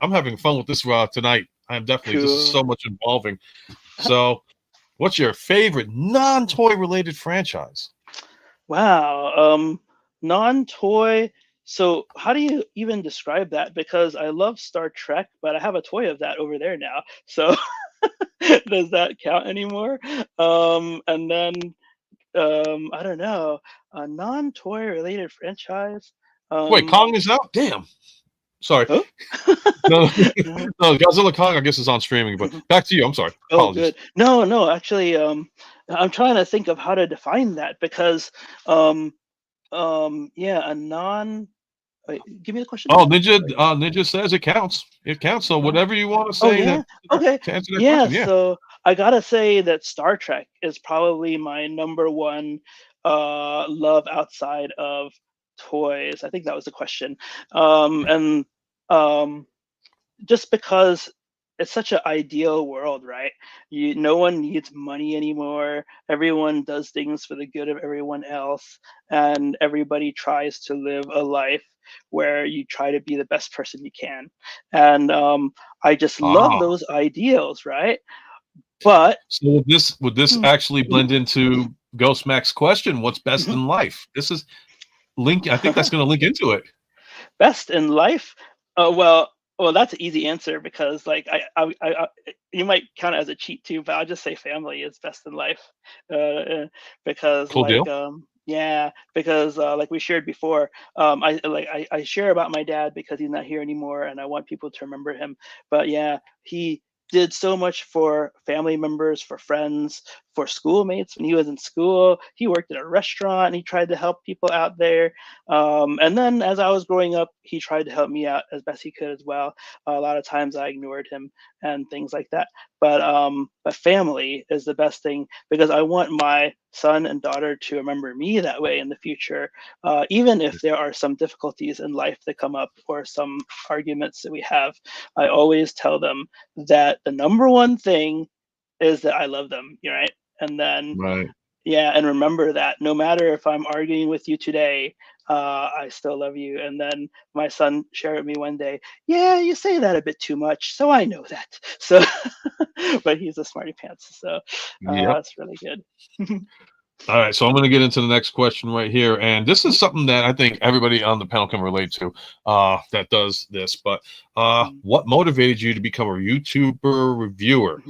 I'm having fun with this tonight. I am definitely. This is so Cool. much involving. So, what's your favorite non-toy related franchise? Wow. Non-toy. So how do you even describe that? Because I love Star Trek, but I have a toy of that over there now. So does that count anymore? And then I don't know, a non-toy related franchise. Wait, Um, Kong is out. Damn. Sorry. oh, No, no. no. Godzilla Kong. I guess is on streaming. But back to you. I'm sorry. Oh, Apologies. good. No, no, actually, I'm trying to think of how to define that because, um, yeah, a non. Wait, give me the question Oh, again. Ninja. Sorry. Ninja says it counts. It counts. So Oh, whatever you want to oh say yeah. Okay. to answer that Yeah. question. Yeah. So I gotta say that Star Trek is probably my number one love outside of toys. I think that was the question. And um, just because it's such an ideal world, right? No one needs money anymore. Everyone does things for the good of everyone else, and everybody tries to live a life where you try to be the best person you can. And I just love Ah. those ideals, right? But So would this hmm, actually mhm, blend into Ghost Max question: what's best in life? This is link. I think that's going to link into it. Best in life? Well, that's an easy answer because like you might count it as a cheat too, but I'll just say family is best in life, because Cool deal. yeah, because like we shared before, I share about my dad because he's not here anymore, and I want people to remember him. But yeah, he did so much for family members, for friends, for schoolmates when he was in school. He worked at a restaurant and he tried to help people out there. And then as I was growing up, he tried to help me out as best he could as well. A lot of times I ignored him and things like that. But family is the best thing because I want my son and daughter to remember me that way in the future, even if there are some difficulties in life that come up or some arguments that we have. I always tell them that the number one thing is that I love them, right? And then Right. yeah, and remember that no matter if I'm arguing with you today, I still love you. And then my son shared with me one day, yeah, you say that a bit too much, so I know that. So, but he's a smarty pants, so Yep. it's really good. All right, so I'm going to get into the next question right here, and this is something that I think everybody on the panel can relate to, that does this. But what motivated you to become a YouTuber reviewer?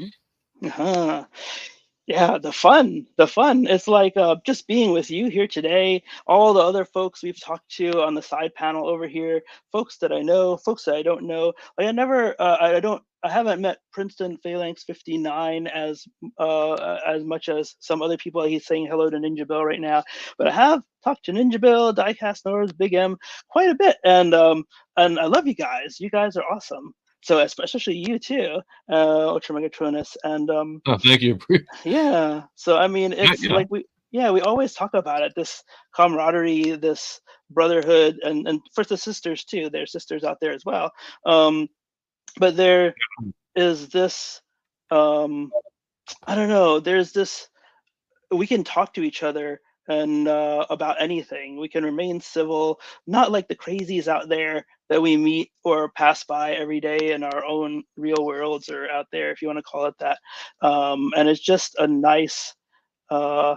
Uh-huh. Yeah, the fun. It's like just being with you here today, all the other folks we've talked to on the side panel over here, folks that I know, folks that I don't know. Like I haven't met Princeton Phalanx 59 as much as some other people. He's saying hello to Ninja Bill right now, but I have talked to Ninja Bill, Diecast Norris, Big M quite a bit, and I love you guys. You guys are awesome. So especially you too, Ultramegatronus, and Oh, thank you. yeah. So I mean, Yeah, it's you know, like we always talk about it, this camaraderie, this brotherhood, and for the sisters too. There's sisters out there as well. Um, but there is this, um, I don't know. There's this. We can talk to each other and about anything. We can remain civil, not like the crazies out there that we meet or pass by every day in our own real worlds or out there, if you want to call it that. And it's just a nice uh,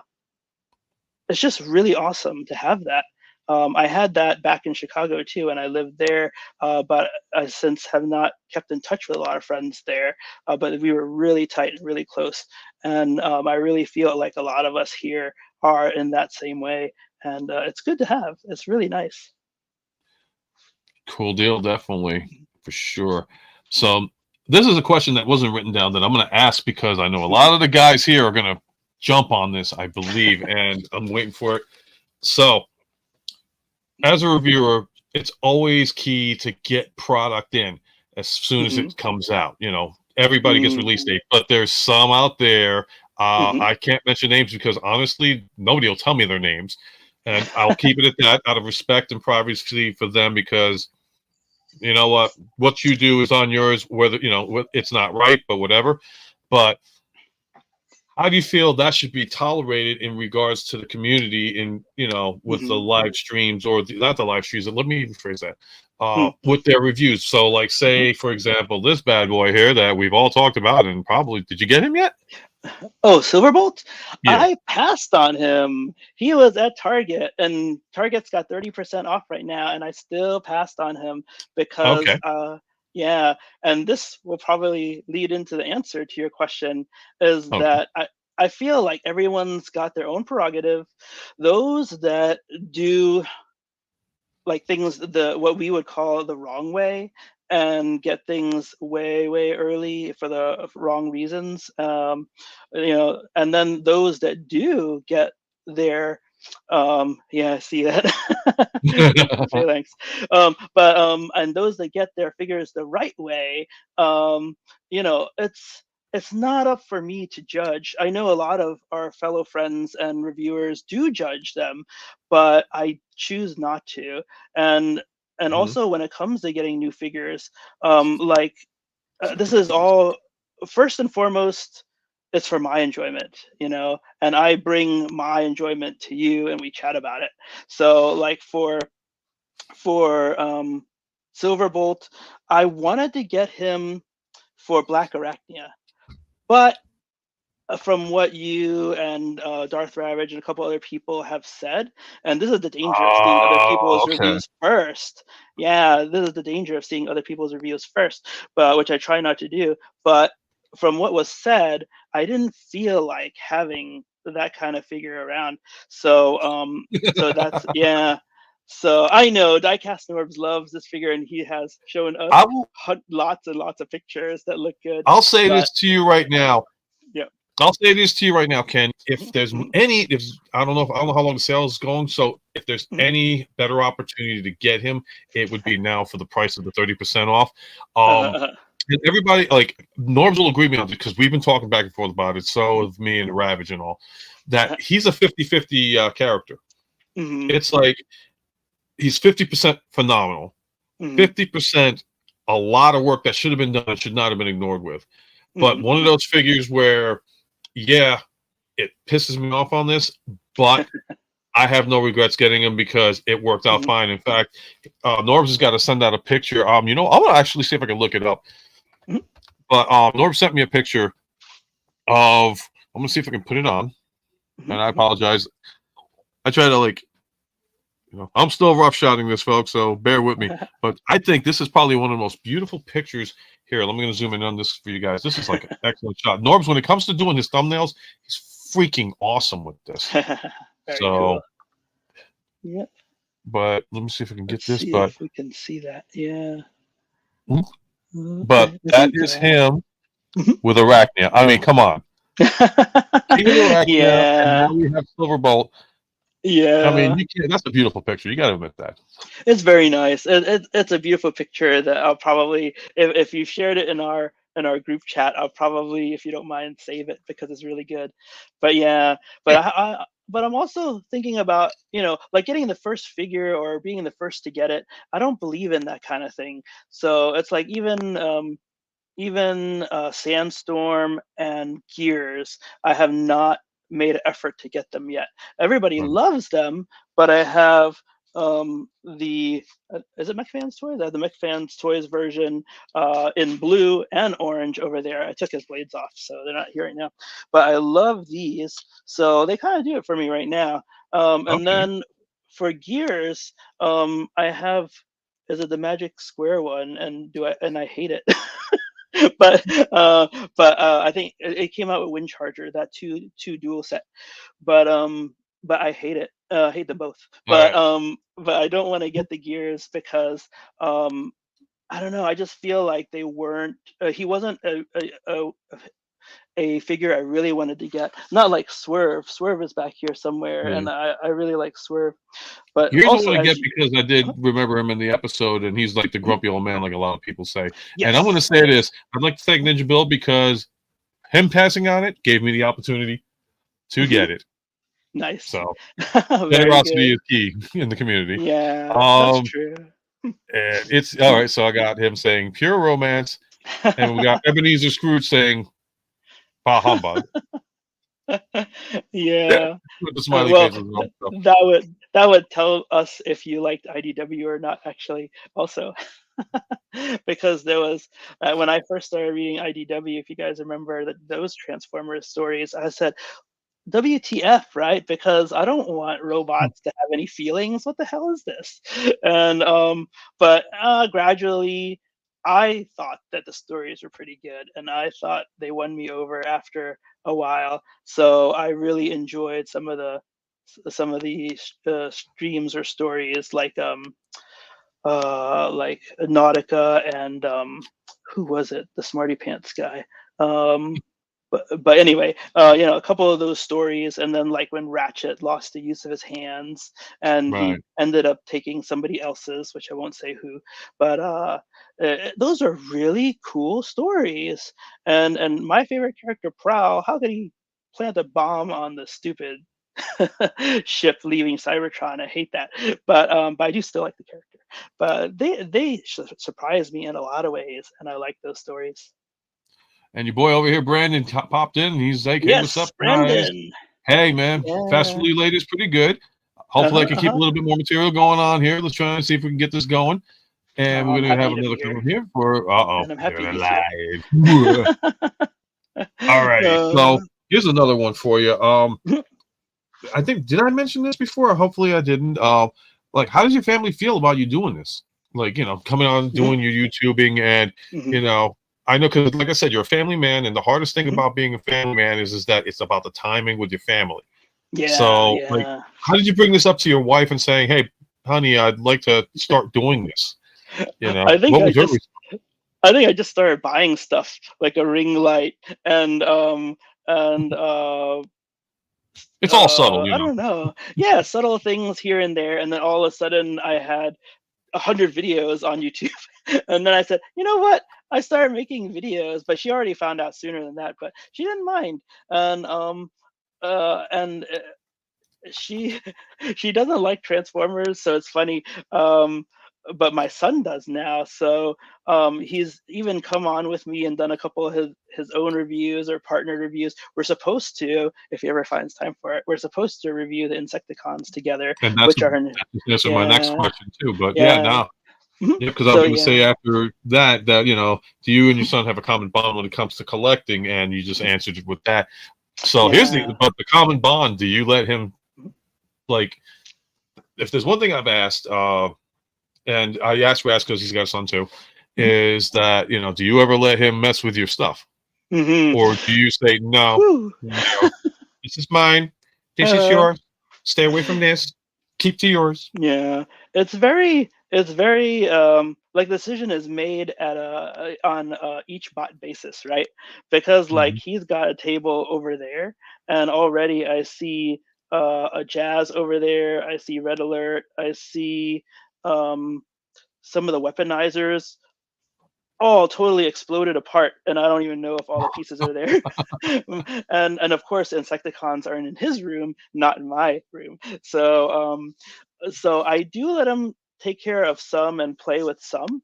it's just really awesome to have that. I had that back in Chicago too, and I lived there, but I since have not kept in touch with a lot of friends there. But we were really tight and really close, and I really feel like a lot of us here are in that same way, and it's good to have. It's really nice. cool deal, definitely for sure. So this is a question that wasn't written down that I'm going to ask because I know a lot of the guys here are going to jump on this, I believe, and I'm waiting for it. So as a reviewer, it's always key to get product in as soon as Hmm. it comes out. You know, everybody gets Hmm. release date, but there's some out there. Hmm. I can't mention names because honestly, nobody will tell me their names, and I'll keep it at that out of respect and privacy for them because you know what you do is on yours. Whether you know it's not right, but whatever. But how do you feel that should be tolerated in regards to the community in, you know, with the Hmm. live streams or not the live streams, let me rephrase that, with their reviews. So like Hmm. say, for example, this bad boy here that we've all talked about and probably, did you get him yet? Oh, Silverbolt? Yeah. I passed on him. He was at Target, and Target's got 30% off right now, and I still passed on him because, Okay. yeah, and this will probably lead into the answer to your question, is Okay. that I feel like everyone's got their own prerogative. Those that do like things the what we would call the wrong way and get things way early for the wrong reasons, and then those that do get their yeah, I see that. Princeton Phalanx. And those that get their figures the right way, it's not up for me to judge. I know a lot of our fellow friends and reviewers do judge them, but I choose not to. And Mhm. also when it comes to getting new figures, this is all first and foremost, it's for my enjoyment, and I bring my enjoyment to you and we chat about it. So like for Silverbolt, I wanted to get him for Black Arachnia, but from what you and Darth Ravage and a couple other people have said, and this is the danger of seeing other Oh, people's okay. reviews first. Yeah, this is the danger of seeing other people's reviews first, but which I try not to do. But from what was said, I didn't feel like having that kind of figure around. So so that's yeah. So I know Diecast Norbs loves this figure, and he has shown us I will. lots and lots of pictures that look good. I'll say But this to you right now. yeah. I'll say this to you right now, Ken. If there's Mhm, any, if I don't know how long the sale is going. So if there's mhm. any better opportunity to get him, it would be now for the price of the 30% off. Uh-huh, Um, uh-huh. and everybody like Norms will agree with me on it because we've been talking back and forth about it. So Mhm, have me and Ravage and all that. uh-huh. He's a 50-50 character. Mhm, It's like he's 50% phenomenal, mhm, 50% a lot of work that should have been done and should not have been ignored with. But mhm, one of mhm. those figures where, yeah, it pisses me off on this, but I have no regrets getting him because it worked out Mhm, fine. In fact, Norbs has got to send out a picture. I want to actually see if I can look it up. mhm, But Norb sent me a picture of. I'm gonna see if I can put it on. mhm, And I mhm. apologize. I try to I'm still roughshotting this, folks, so bear with me. But I think this is probably one of the most beautiful pictures. Here, let me gonna zoom in on this for you guys. This is like an excellent shot. Norbs, when it comes to doing his thumbnails, he's freaking awesome with this. Very cool. So, Yep. but let me see if I can get Let's this. see if we can see that. Yeah. But I that think. is him Mhm. with Arachnia. I mean, come on, King of Arachnia, and now Yeah. we have Silverbolt. I mean, Yeah. you can't. That's a beautiful picture. You got to admit that. It's very nice. It's a beautiful picture that I'll probably, if you shared it in our group chat, I'll probably, if you don't mind, save it because it's really good. But yeah, but Yeah. but I'm also thinking about, like getting the first figure or being the first to get it. I don't believe in that kind of thing. So it's like even Sandstorm and Gears, I have not made an effort to get them yet. Everybody Right. loves them, but I have the is it McFan's Toys? I have the McFan's Toys version in blue and orange over there. I took his blades off, so they're not here right now. But I love these, so they kind of do it for me right now. And Okay. then for Gears, I have is it the Magic Square one, and I hate it. but uh, but I think it came out with Wind Charger, that two dual set. But I hate it. I hate them both. All right. But I don't want to get the Gears because I don't know. I just feel like they weren't. He wasn't a figure I really wanted to get. Not like Swerve. Swerve is back here somewhere, Yeah. and I really like Swerve. But Here's what I also, want to as get you, because I did huh? remember him in the episode, and he's like the Mhm. grumpy old man, like a lot of people say. And I'm going to Yes, say this: I'd like to thank Ninja Bill because him passing on it gave me the opportunity to Mhm. get it. Nice, So very generosity good. is key in the community. Yeah, that's Um, true. and it's all right. So I got him saying pure romance, and we got Ebenezer Scrooge saying bah humbug. Yeah, Yeah. with the smiley Well, faces and all. So, that would tell us if you liked IDW or not, actually, also. Because there was when I first started reading IDW, if you guys remember those Transformers stories, I said, WTF, right? Because I don't want robots to have any feelings. What the hell is this? And but gradually, I thought that the stories were pretty good, and I thought they won me over after a while. So I really enjoyed some of the streams or stories like Nautica and who was it? The Smarty Pants guy. Um, but anyway, a couple of those stories, and then like when Ratchet lost the use of his hands, and he right. ended up taking somebody else's, which I won't say who, but those are really cool stories. And my favorite character, Prowl, how could he plant a bomb on the stupid ship leaving Cybertron? I hate that, but I do still like the character. But they surprised me in a lot of ways, and I like those stories. And your boy over here, Brandon, popped in. And he's like, "Hey, what's up, Yes, guys? Brandon. Hey, man, Fast Yeah. Food Late is pretty good. Hopefully, I Uh-huh, can keep a uh-huh. little bit more material going on here. Let's try and see if we can get this going. And Oh, we're I'm gonna have happy to be another here, comment here for and I'm they're happy he's here. alive. All right, so Uh, Here's another one for you. I think, did I mention this before? Hopefully I didn't. Like, how does your family feel about you doing this? Like, coming on, doing your YouTubing, and Mhm. you know, I know because, like I said, you're a family man, and the hardest thing Mhm. about being a family man is that it's about the timing with your family. Yeah, So, like, yeah. how did you bring this up to your wife and saying, "Hey, honey, I'd like to start doing this"? I think What I was her just response? I think I just started buying stuff like a ring light and It's all subtle, I don't know. Yeah, subtle things here and there, and then all of a sudden I had 100 videos on YouTube. And then I said, you know what? I started making videos, but she already found out sooner than that, but she didn't mind. And she she doesn't like Transformers, so it's funny. But my son does now, so he's even come on with me and done a couple of his own reviews or partner reviews. We're supposed to, if he ever finds time for it, we're supposed to review the Insecticons together, And that's which are that's my next yeah, question too. But yeah, yeah. now. Mhm. Yeah, because I was So going to say yeah. after that, do you and your son have a common bond when it comes to collecting? And you just answered it with that. So Yeah. but the common bond, do you let him, like, if there's one thing I've asked, and I asked Raz because he's got a son too, is that, do you ever let him mess with your stuff? Mhm. Or do you say, no, Whew. this is mine, this is Uh, yours, stay away from this, keep to yours? yeah. It's very like the decision is made at on each bot basis, right? Because like Mhm. he's got a table over there, and already I see a Jazz over there. I see Red Alert. I see um some of the weaponizers all totally exploded apart, and I don't even know if all the pieces are there. And of course, Insecticons are in his room, not in my room. So I do let him take care of some and play with some.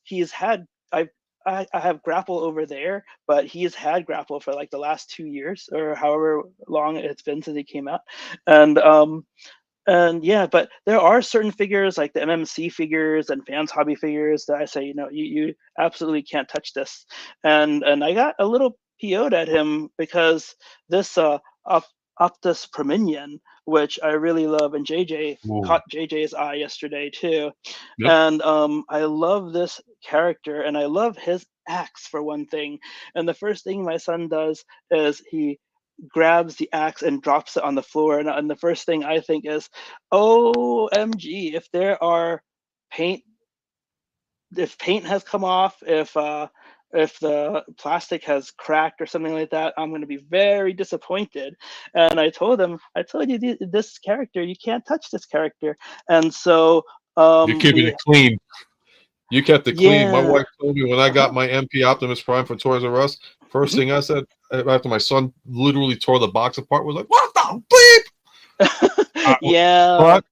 He's had I have Grapple over there, but he's had Grapple for like the last 2 years or however long it's been since he came out, and yeah, but there are certain figures like the MMC figures and fans hobby figures that I say, you absolutely can't touch this. And I got a little PO'd at him because this Optus Prominion, which I really love, and JJ Ooh. caught JJ's eye yesterday too. Yep. And I love this character, and I love his axe for one thing. And the first thing my son does is he grabs the axe and drops it on the floor. And the first thing I think is, OMG, if there are paint, if paint has come off, if the plastic has cracked or something like that, I'm going to be very disappointed. And I told you this character, you can't touch this character. And so, You're keeping we, it clean. You kept it clean. My yeah. wife told me when I got Uh-huh. my MP Optimus Prime for Toys R Us, first Mhm. thing I said after my son literally tore the box apart was like, "What the bleep?" Uh, Yeah. but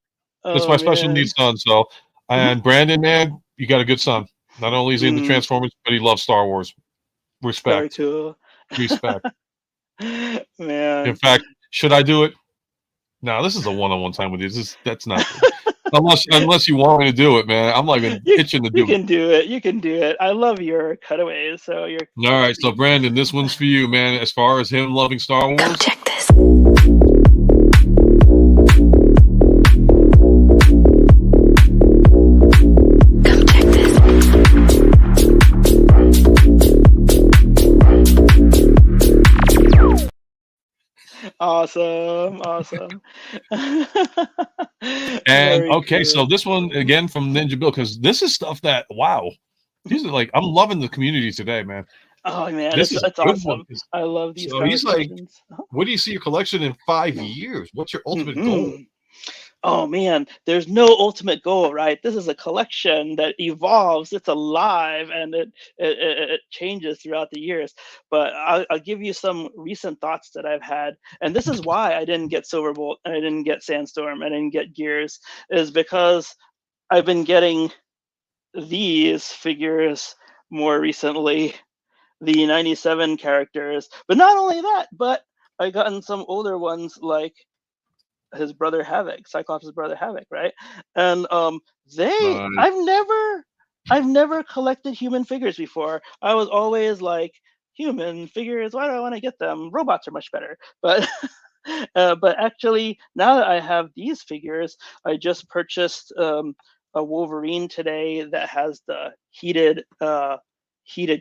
it's Oh my special man. needs son. So, Mhm. and Brandon, man, you got a good son. Not only is he into Mm, Transformers, but he loves Star Wars. very Respect, cool. respect. In Man. fact, should I do it? No, this is a one-on-one time with you. That's not unless you want me to do it, man. I'm like You itching to you do it. can do it. You can do it. I love your cutaways. So your All cut right, so scenes. Brandon, this one's for you, man. As far as him loving Star Come Wars, check this. Come check this. Awesome. Awesome. and Very okay, cool. so this one again from Ninja Bill because this is stuff that wow, these are like I'm loving the community today, man. Oh man, This it's is a it's good one. awesome. I love these So he's like, conversations. "Where do you see your collection in 5 years? What's your ultimate goal?" Hmm. Oh man, there's no ultimate goal, right? This is a collection that evolves, it's alive, and it changes throughout the years. But I'll give you some recent thoughts that I've had, and this is why I didn't get Silverbolt and I didn't get Sandstorm, I didn't get Gears, is because I've been getting these figures more recently, the 97 characters. But not only that, but I gotten some older ones like his brother Havoc, Cyclops' brother Havoc, right? And they, Nice. I've never collected human figures before. I was always like human figures. Why do I want to get them? Robots are much better. But but actually, now that I have these figures, I just purchased a Wolverine today that has the heated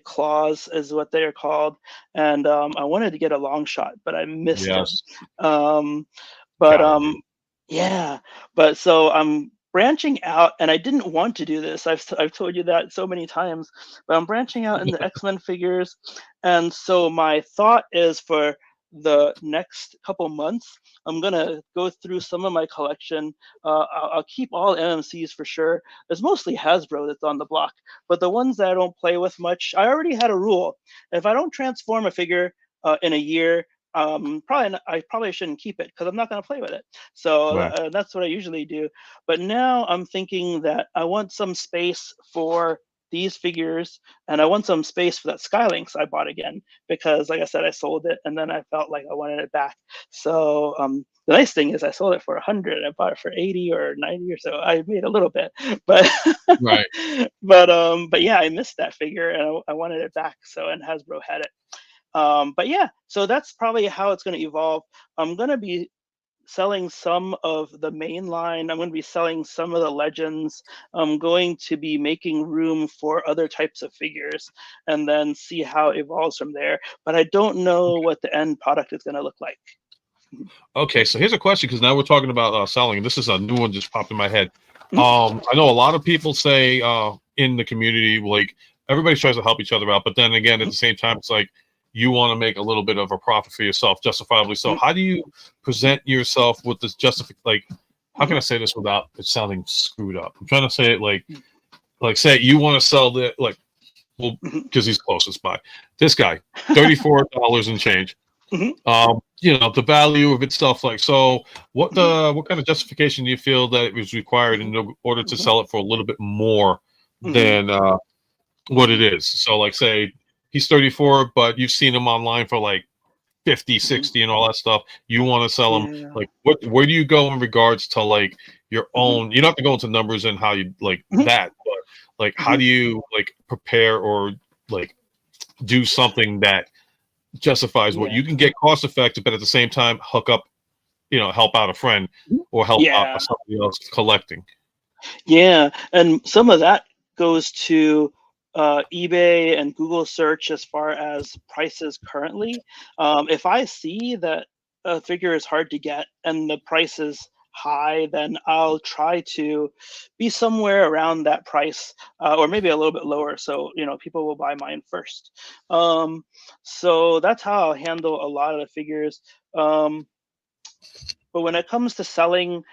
claws, is what they are called, and I wanted to get a long shot, but I missed it. Yes. Um, but Gotta be. yeah, but so I'm branching out, and I didn't want to do this. I've told you that so many times, but I'm branching out in the X-Men figures, and so my thought is for the next couple months, I'm gonna go through some of my collection. I'll keep all MMCs for sure. There's mostly Hasbro that's on the block, but the ones that I don't play with much, I already had a rule: if I don't transform a figure in a year, I probably shouldn't keep it because I'm not going to play with it. So Right. that's what I usually do. But now I'm thinking that I want some space for these figures, and I want some space for that Skylynx I bought again, because like I said, I sold it and then I felt like I wanted it back. So the nice thing is I sold it for 100. I bought it for 80 or 90 or so. I made a little bit, but Right. but yeah, I missed that figure and I wanted it back. So, and Hasbro had it. But yeah, so that's probably how it's going to evolve. I'm going to be selling some of the main line. I'm going to be selling some of the legends. I'm going to be making room for other types of figures and then see how it evolves from there. But I don't know what the end product is going to look like. Okay, so here's a question, because now we're talking about selling. This is a new one just popped in my head. Mhm. I know a lot of people say in the community, like, everybody tries to help each other out, but then again, at the same time, it's like you want to make a little bit of a profit for yourself, justifiably so. Mhm. How do you present yourself with this like, how can Mhm. I say this without it sounding screwed up? I'm trying to say it like say you want to sell the, like, well, Mhm. because he's closest by. This guy, $34 and change. Mhm. The value of itself. Like, so Mhm. what kind of justification do you feel that it was required in order to Mhm. sell it for a little bit more Mhm. than what it is? So, like, say he's 34, but you've seen him online for like 50, Mhm. 60 and all that stuff. You want to sell him, Yeah. like, where do you go in regards to, like, your Mhm. own? You don't have to go into numbers and how you like Mhm. that, but like, how Mhm. do you like prepare or like do something that justifies what Yeah. you can get cost effective, but at the same time hook up, help out a friend or help out Yeah. somebody else collecting. Yeah, and some of that goes to eBay and Google search as far as prices currently. If I see that a figure is hard to get and the price is high, then I'll try to be somewhere around that price, or maybe a little bit lower, so people will buy mine first. So that's how I'll handle a lot of the figures. Um, but when it comes to selling,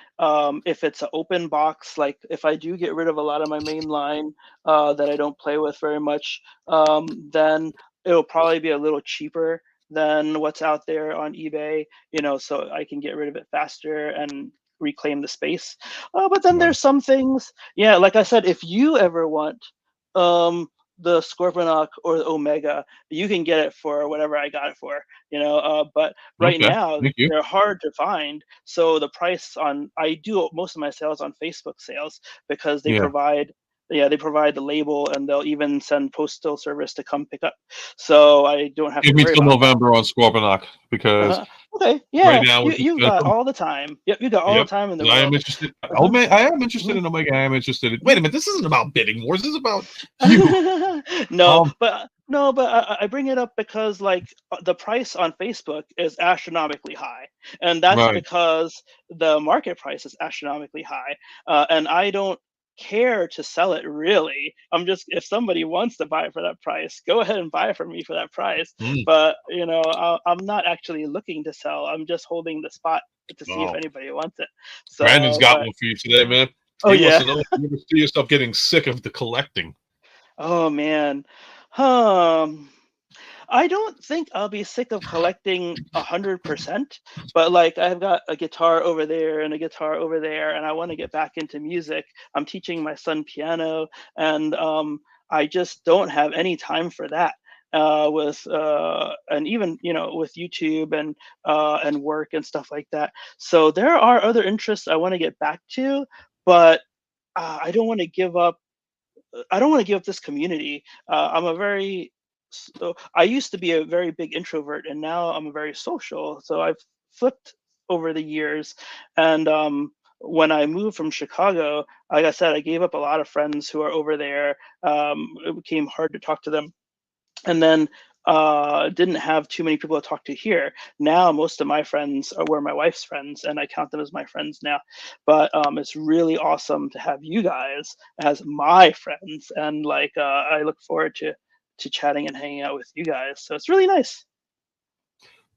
if it's an open box, like if I do get rid of a lot of my main line that I don't play with very much, then it'll probably be a little cheaper than what's out there on eBay, so I can get rid of it faster and reclaim the space. But then Right. there's some things, yeah, like I said, if you ever want the Scorponok or the Omega, you can get it for whatever I got it for, but right Okay. now Thank you. they're hard to find. So the price on I do most of my sales on Facebook sales because Yeah. they provide the label and they'll even send postal service to come pick up. So I don't have Give to me worry till about that. November on Scorponok, because Okay, right yeah, now you it's you've got expensive. all the time. Yep, you got all the Yep. time in the And I am world. interested. Uh-huh. I am interested Mhm. in Omega. I am interested in. Wait Mhm. a minute. This isn't about bidding wars. This is about you. No, Um. but I bring it up because like the price on Facebook is astronomically high, and that's Right. because the market price is astronomically high, and I don't care to sell it really. I'm just if somebody wants to buy it for that price, go ahead and buy it from me for that price. Mm. But I'm not actually looking to sell. I'm just holding the spot to see if Oh, anybody wants it. Brandon's So, got but one for you today, man. oh He wants yeah. to know if you ever see yourself getting sick of the collecting. Oh man. Um, I don't think I'll be sick of collecting 100%, but like I've got a guitar over there and a guitar over there, and I want to get back into music. I'm teaching my son piano, and I just don't have any time for that. With and even with YouTube and work and stuff like that. So there are other interests I want to get back to, but I don't want to give up. I don't want to give up this community. I'm a very so I used to be a very big introvert, and now I'm a very social. So I've flipped over the years, and when I moved from Chicago, like I said, I gave up a lot of friends who are over there. It became hard to talk to them, and then didn't have too many people to talk to here. Now most of my friends were my wife's friends, and I count them as my friends now. But it's really awesome to have you guys as my friends, and like I look forward to chatting and hanging out with you guys. So it's really nice.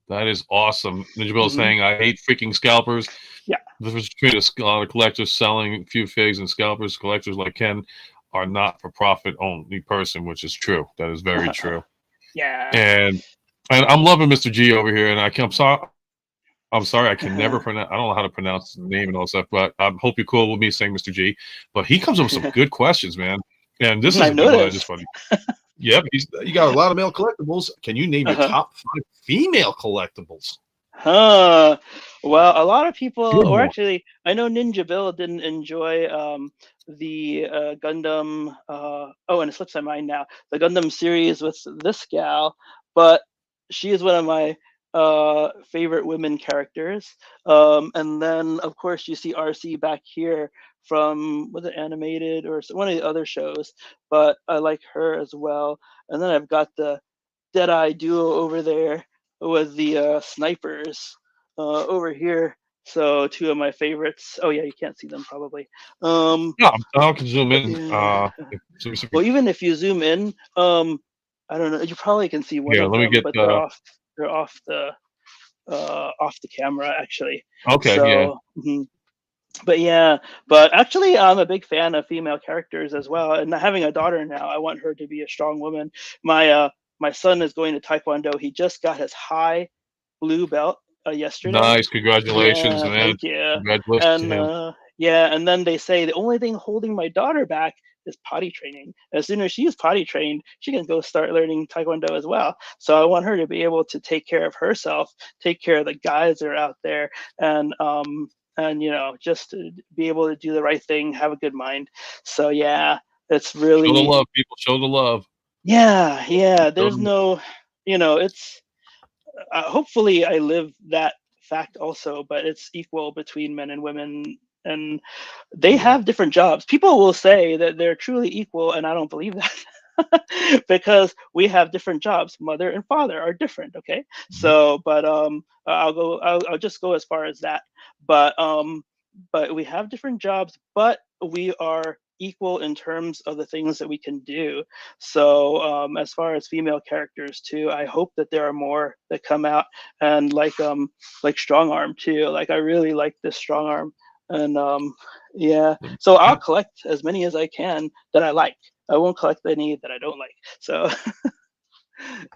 That is awesome. Ninja Bill is Mhm. saying, I hate freaking scalpers. Yeah. This was between a lot of collectors selling a few figs and scalpers. Collectors like Ken are not for profit only person, which is true. That is very true. Yeah. And I'm loving Mr. G over here. And I'm sorry. I'm sorry, I can never pronounce. I don't know how to pronounce the name and all that stuff, but I hope you're cool with me saying Mr. G. But he comes up with some good questions, man. And this is I a good one. I noticed. just funny. Yep, you got a lot of male collectibles. Can you name your top 5 female collectibles? Huh. Well, a lot of people, Good or one. actually, I know Ninja Bill didn't enjoy the Gundam. Oh, and it slips my mind now. The Gundam series with this gal, but she is one of my favorite women characters. And then, of course, you see RC back here from, was it animated or one of the other shows? But I like her as well. And then I've got the Deadeye duo over there with the snipers over here. So two of my favorites. Oh yeah, you can't see them probably. Yeah, I can zoom But in. yeah. So Well, even if you zoom in, I don't know. You probably can see one here, of let me them, get but they're off the camera actually. okay, yeah. So. But yeah, but actually, I'm a big fan of female characters as well. And having a daughter now, I want her to be a strong woman. My son is going to Taekwondo. He just got his high blue belt yesterday. Nice, congratulations, Yeah, man. thank you. Congratulations to And him. yeah, and then they say the only thing holding my daughter back is potty training. As soon as she's potty trained, she can go start learning Taekwondo as well. So I want her to be able to take care of herself, take care of the guys that are out there, and just to be able to do the right thing, have a good mind. So yeah, it's Show the really, love, people. Show the love. yeah. Show There's the no, it's hopefully I live that fact also, but it's equal between men and women, and they yeah. have different jobs. People will say that they're truly equal, and I don't believe that. Because we have different jobs. Mother and father are different. Okay, Mhm. so but I'll just go as far as that. But we have different jobs, but we are equal in terms of the things that we can do. So as far as female characters too, I hope that there are more that come out, and like strong arm too. Like I really like this strong arm, and yeah. So I'll collect as many as I can that I like. I won't collect any that I don't like. So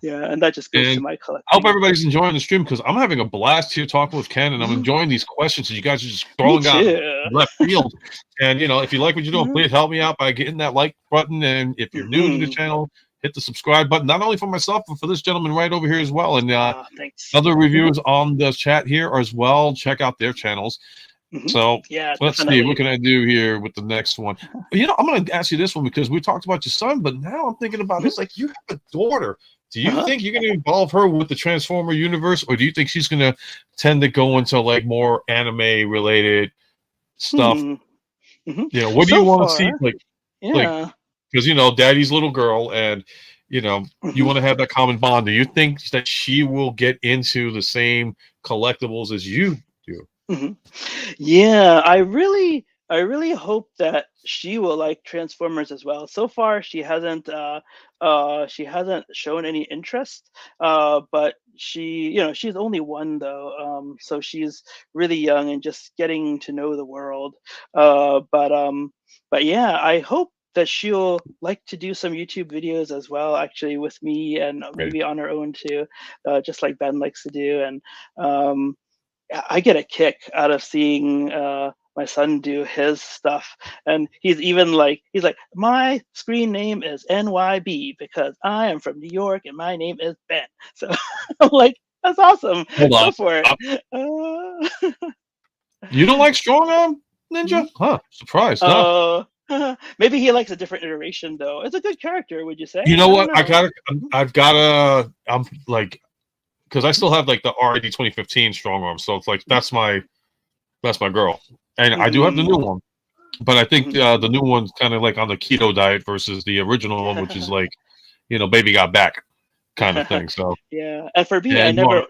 yeah, and that just goes to And my I hope collecting. everybody's enjoying the stream because I'm having a blast here talking with Ken, and I'm Mhm. enjoying these questions that you guys are just Me throwing out too. left field. And if you like what you're doing, Mhm. please help me out by hitting that like button. And if you're new to the Mhm. channel, hit the subscribe button. Not only for myself, but for this gentleman right over here as well. And Thanks. other Mhm. reviewers on the chat here as well. Check out their channels. Mhm. So Yeah, let's see, what definitely. can I do here with the next one? I'm going to ask you this one because we talked about your son, but now I'm thinking about Mhm. it's like you have a daughter. Do you Uh-huh. think you're going to involve her with the Transformer universe, or do you think she's going to tend to go into like more anime related stuff? Hmm. Mhm. What do you So want to see? far, Like, yeah. because daddy's little girl, and you Mhm. want to have that common bond. Do you think that she will get into the same collectibles as you do? Mhm. Yeah, I really hope that she will like Transformers as well. So far, she hasn't shown any interest. But she's only one though. So she's really young and just getting to know the world. But yeah, I hope that she'll like to do some YouTube videos as well, actually with me, and Right. maybe on her own too, just like Ben likes to do. And um, I get a kick out of seeing my son do his stuff, and he's like, my screen name is NYB because I am from New York and my name is Ben. So I'm like, that's awesome. Hold on. Go for it. Uh, Uh, you don't like strong arm ninja? Huh? Surprised. No. Maybe he likes a different iteration though. It's a good character, would you say? You know I don't what? know. I've gotta. I'm like, because I still have like the RID 2015 strong arm, so it's like that's my girl, and I do have the Mm-hmm. new one, but I think Mm-hmm. the new one's kind of like on the keto diet versus the original one, which is like, baby got back kind of thing. So Yeah, and for me, and you are,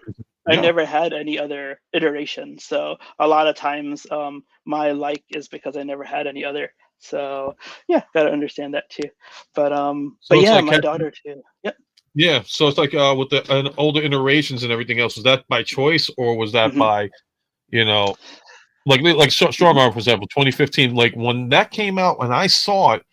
I yeah. never had any other iteration. So a lot of times, my like is because I never had any other. So yeah, gotta understand that too. But So it's yeah, like my daughter too. Yep. yeah. So it's like with the older iterations and everything else. Was that by choice or was that Hmm. by you know like strong Hmm. arm for example, 2015? Like when that came out, when I saw it.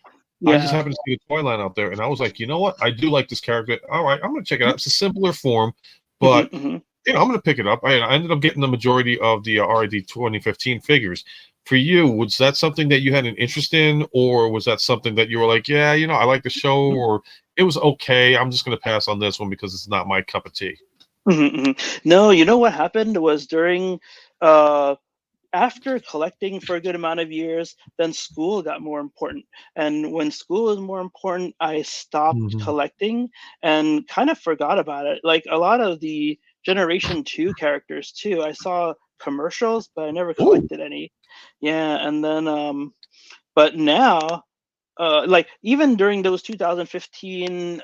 I just Yeah. happened to see a toy line out there, and I was like, you know what? I do like this character. All right, I'm gonna check it out. It's a simpler form, Hmm. but Hmm. I'm gonna pick it up. I ended up getting the majority of the RID 2015 figures. For you, was that something that you had an interest in, or was that something that you were like, yeah, I like the show, or it was okay. I'm just gonna pass on this one because it's not my cup of tea. Hmm. No, you know what happened was during uh after collecting for a good amount of years, then school got more important. And when school was more important, I stopped Mhm. collecting and kind of forgot about it. Like a lot of the Generation 2 characters too, I saw commercials, but I never Ooh, collected any. Yeah, and then but now like even during those 2015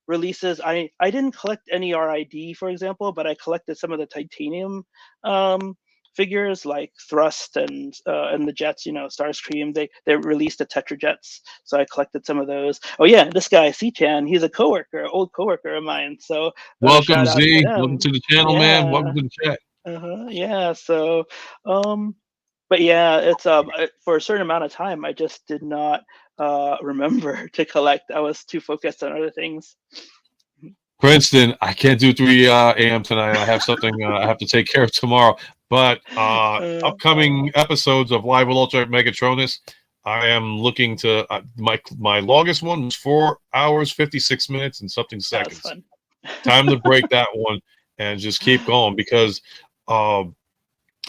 releases, I didn't collect any RID, for example, but I collected some of the titanium um, figures like Thrust and the Jets. Starscream. They released the Tetra Jets, so I collected some of those. Oh yeah, this guy C-Chan, he's a coworker, old coworker of mine. So welcome shout out to Z. Welcome him. to the channel, man. Yeah. Welcome to the chat. Yeah. So um, but yeah, it's for a certain amount of time, I just did not remember to collect. I was too focused on other things. Princeton, I can't do 3 a.m. tonight. I have something I have to take care of tomorrow. But Uh, upcoming episodes of Live with Ultramegatronus, I am looking to my longest one was 4 hours 56 minutes and something that was seconds. fun. Time to break that one and just keep going because um,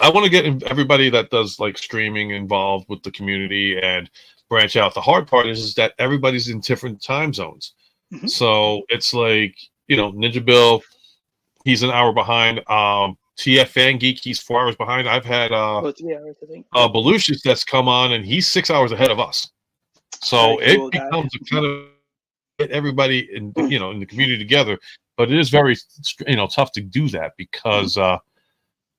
I want to get everybody that does like streaming involved with the community and branch out. The hard part is that everybody's in different time zones. Mhm. So it's like, Ninja Bill, he's an hour behind. TFN Geek, he's 4 hours behind. I've had Oh, 3 hours, I think. Yep. Belushis that's come on and he's 6 hours ahead of us. Very So it cool guy. becomes a kind of get everybody in the community together. But it is very tough to do that because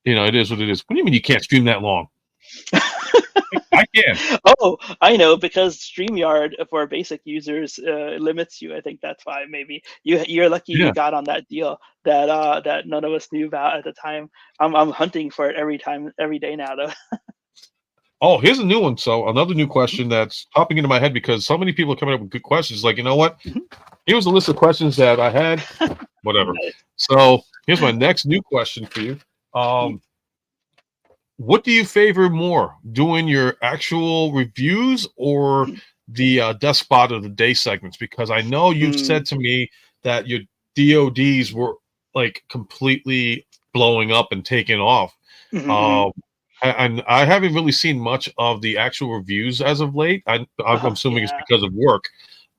it is what it is. What do you mean you can't stream that long? I can. Oh, I know, because StreamYard for basic users limits you. I think that's why. Maybe you're lucky you Yeah. got on that deal that none of us knew about at the time. I'm hunting for it every day now though. Oh, here's a new one. So another new question that's popping into my head because so many people are coming up with good questions. Like, you know what? Here was a list of questions that I had. Whatever. Nice. So here's my next new question for you. What do you favor more, doing your actual reviews or the Despot of the Day segments? Because I know you've Mm, said to me that your DODs were like completely blowing up and taking off. mhm, mhm. Um, and I haven't really seen much of the actual reviews as of late. I'm assuming it's Yeah, because of work.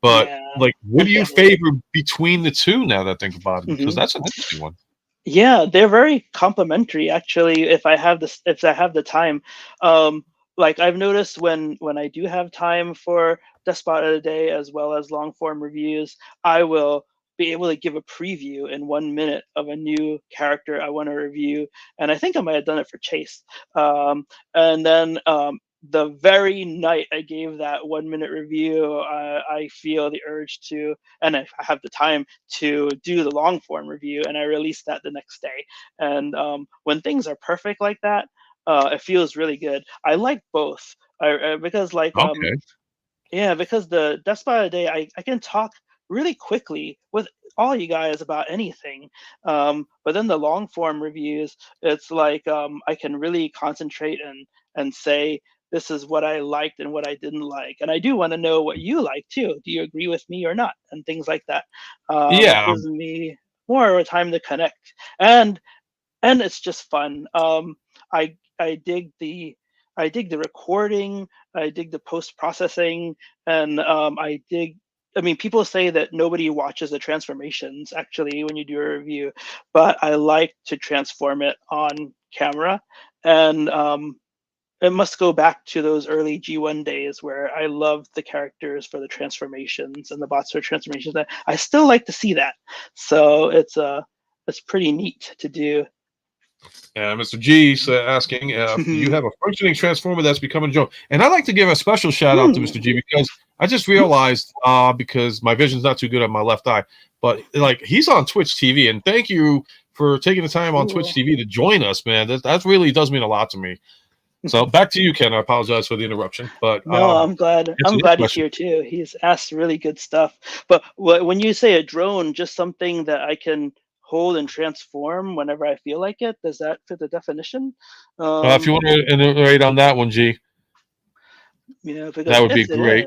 But yeah, like, what do you definitely. favor between the two now that I think about it? Because Hmm. that's an interesting one. Yeah, they're very complementary actually. If I have the time, um, like I've noticed when I do have time for Despot of the Day as well as long form reviews, I will be able to give a preview in 1 minute of a new character I want to review, and I think I might have done it for Chase. And then the very night I gave that 1 minute review, I feel the urge to, and if I have the time to do the long form review, and I release that the next day. And when things are perfect like that, it feels really good. I like both. Because like Okay. yeah, because the Death by a Day, I can talk really quickly with all you guys about anything. But then the long form reviews, it's like I can really concentrate and say this is what I liked and what I didn't like, and I do want to know what you like too. Do you agree with me or not, and things like that. It Yeah. gives me more of a time to connect, and it's just fun. I dig the I dig the recording, I dig the post processing, and I dig. I mean, people say that nobody watches the transformations actually when you do a review, but I like to transform it on camera, and it must go back to those early G1 days where I loved the characters for the transformations and the bots for transformations. I still like to see that, so it's pretty neat to do. Mr. G asking if you have a functioning transformer that's becoming a joke. And I'd like to give a special shout out to Mr. G because I just realized because my vision's not too good on my left eye, but like he's on Twitch TV, and thank you for taking the time on Twitch TV to join us, man. That really does mean a lot to me. So back to you, Ken. I apologize for the interruption, but no, I'm glad he's here too. He's asked really good stuff. But when you say a drone, just something that I can hold and transform whenever I feel like it, does that fit the definition? If you want to iterate on that one, G, yeah, because that would be great.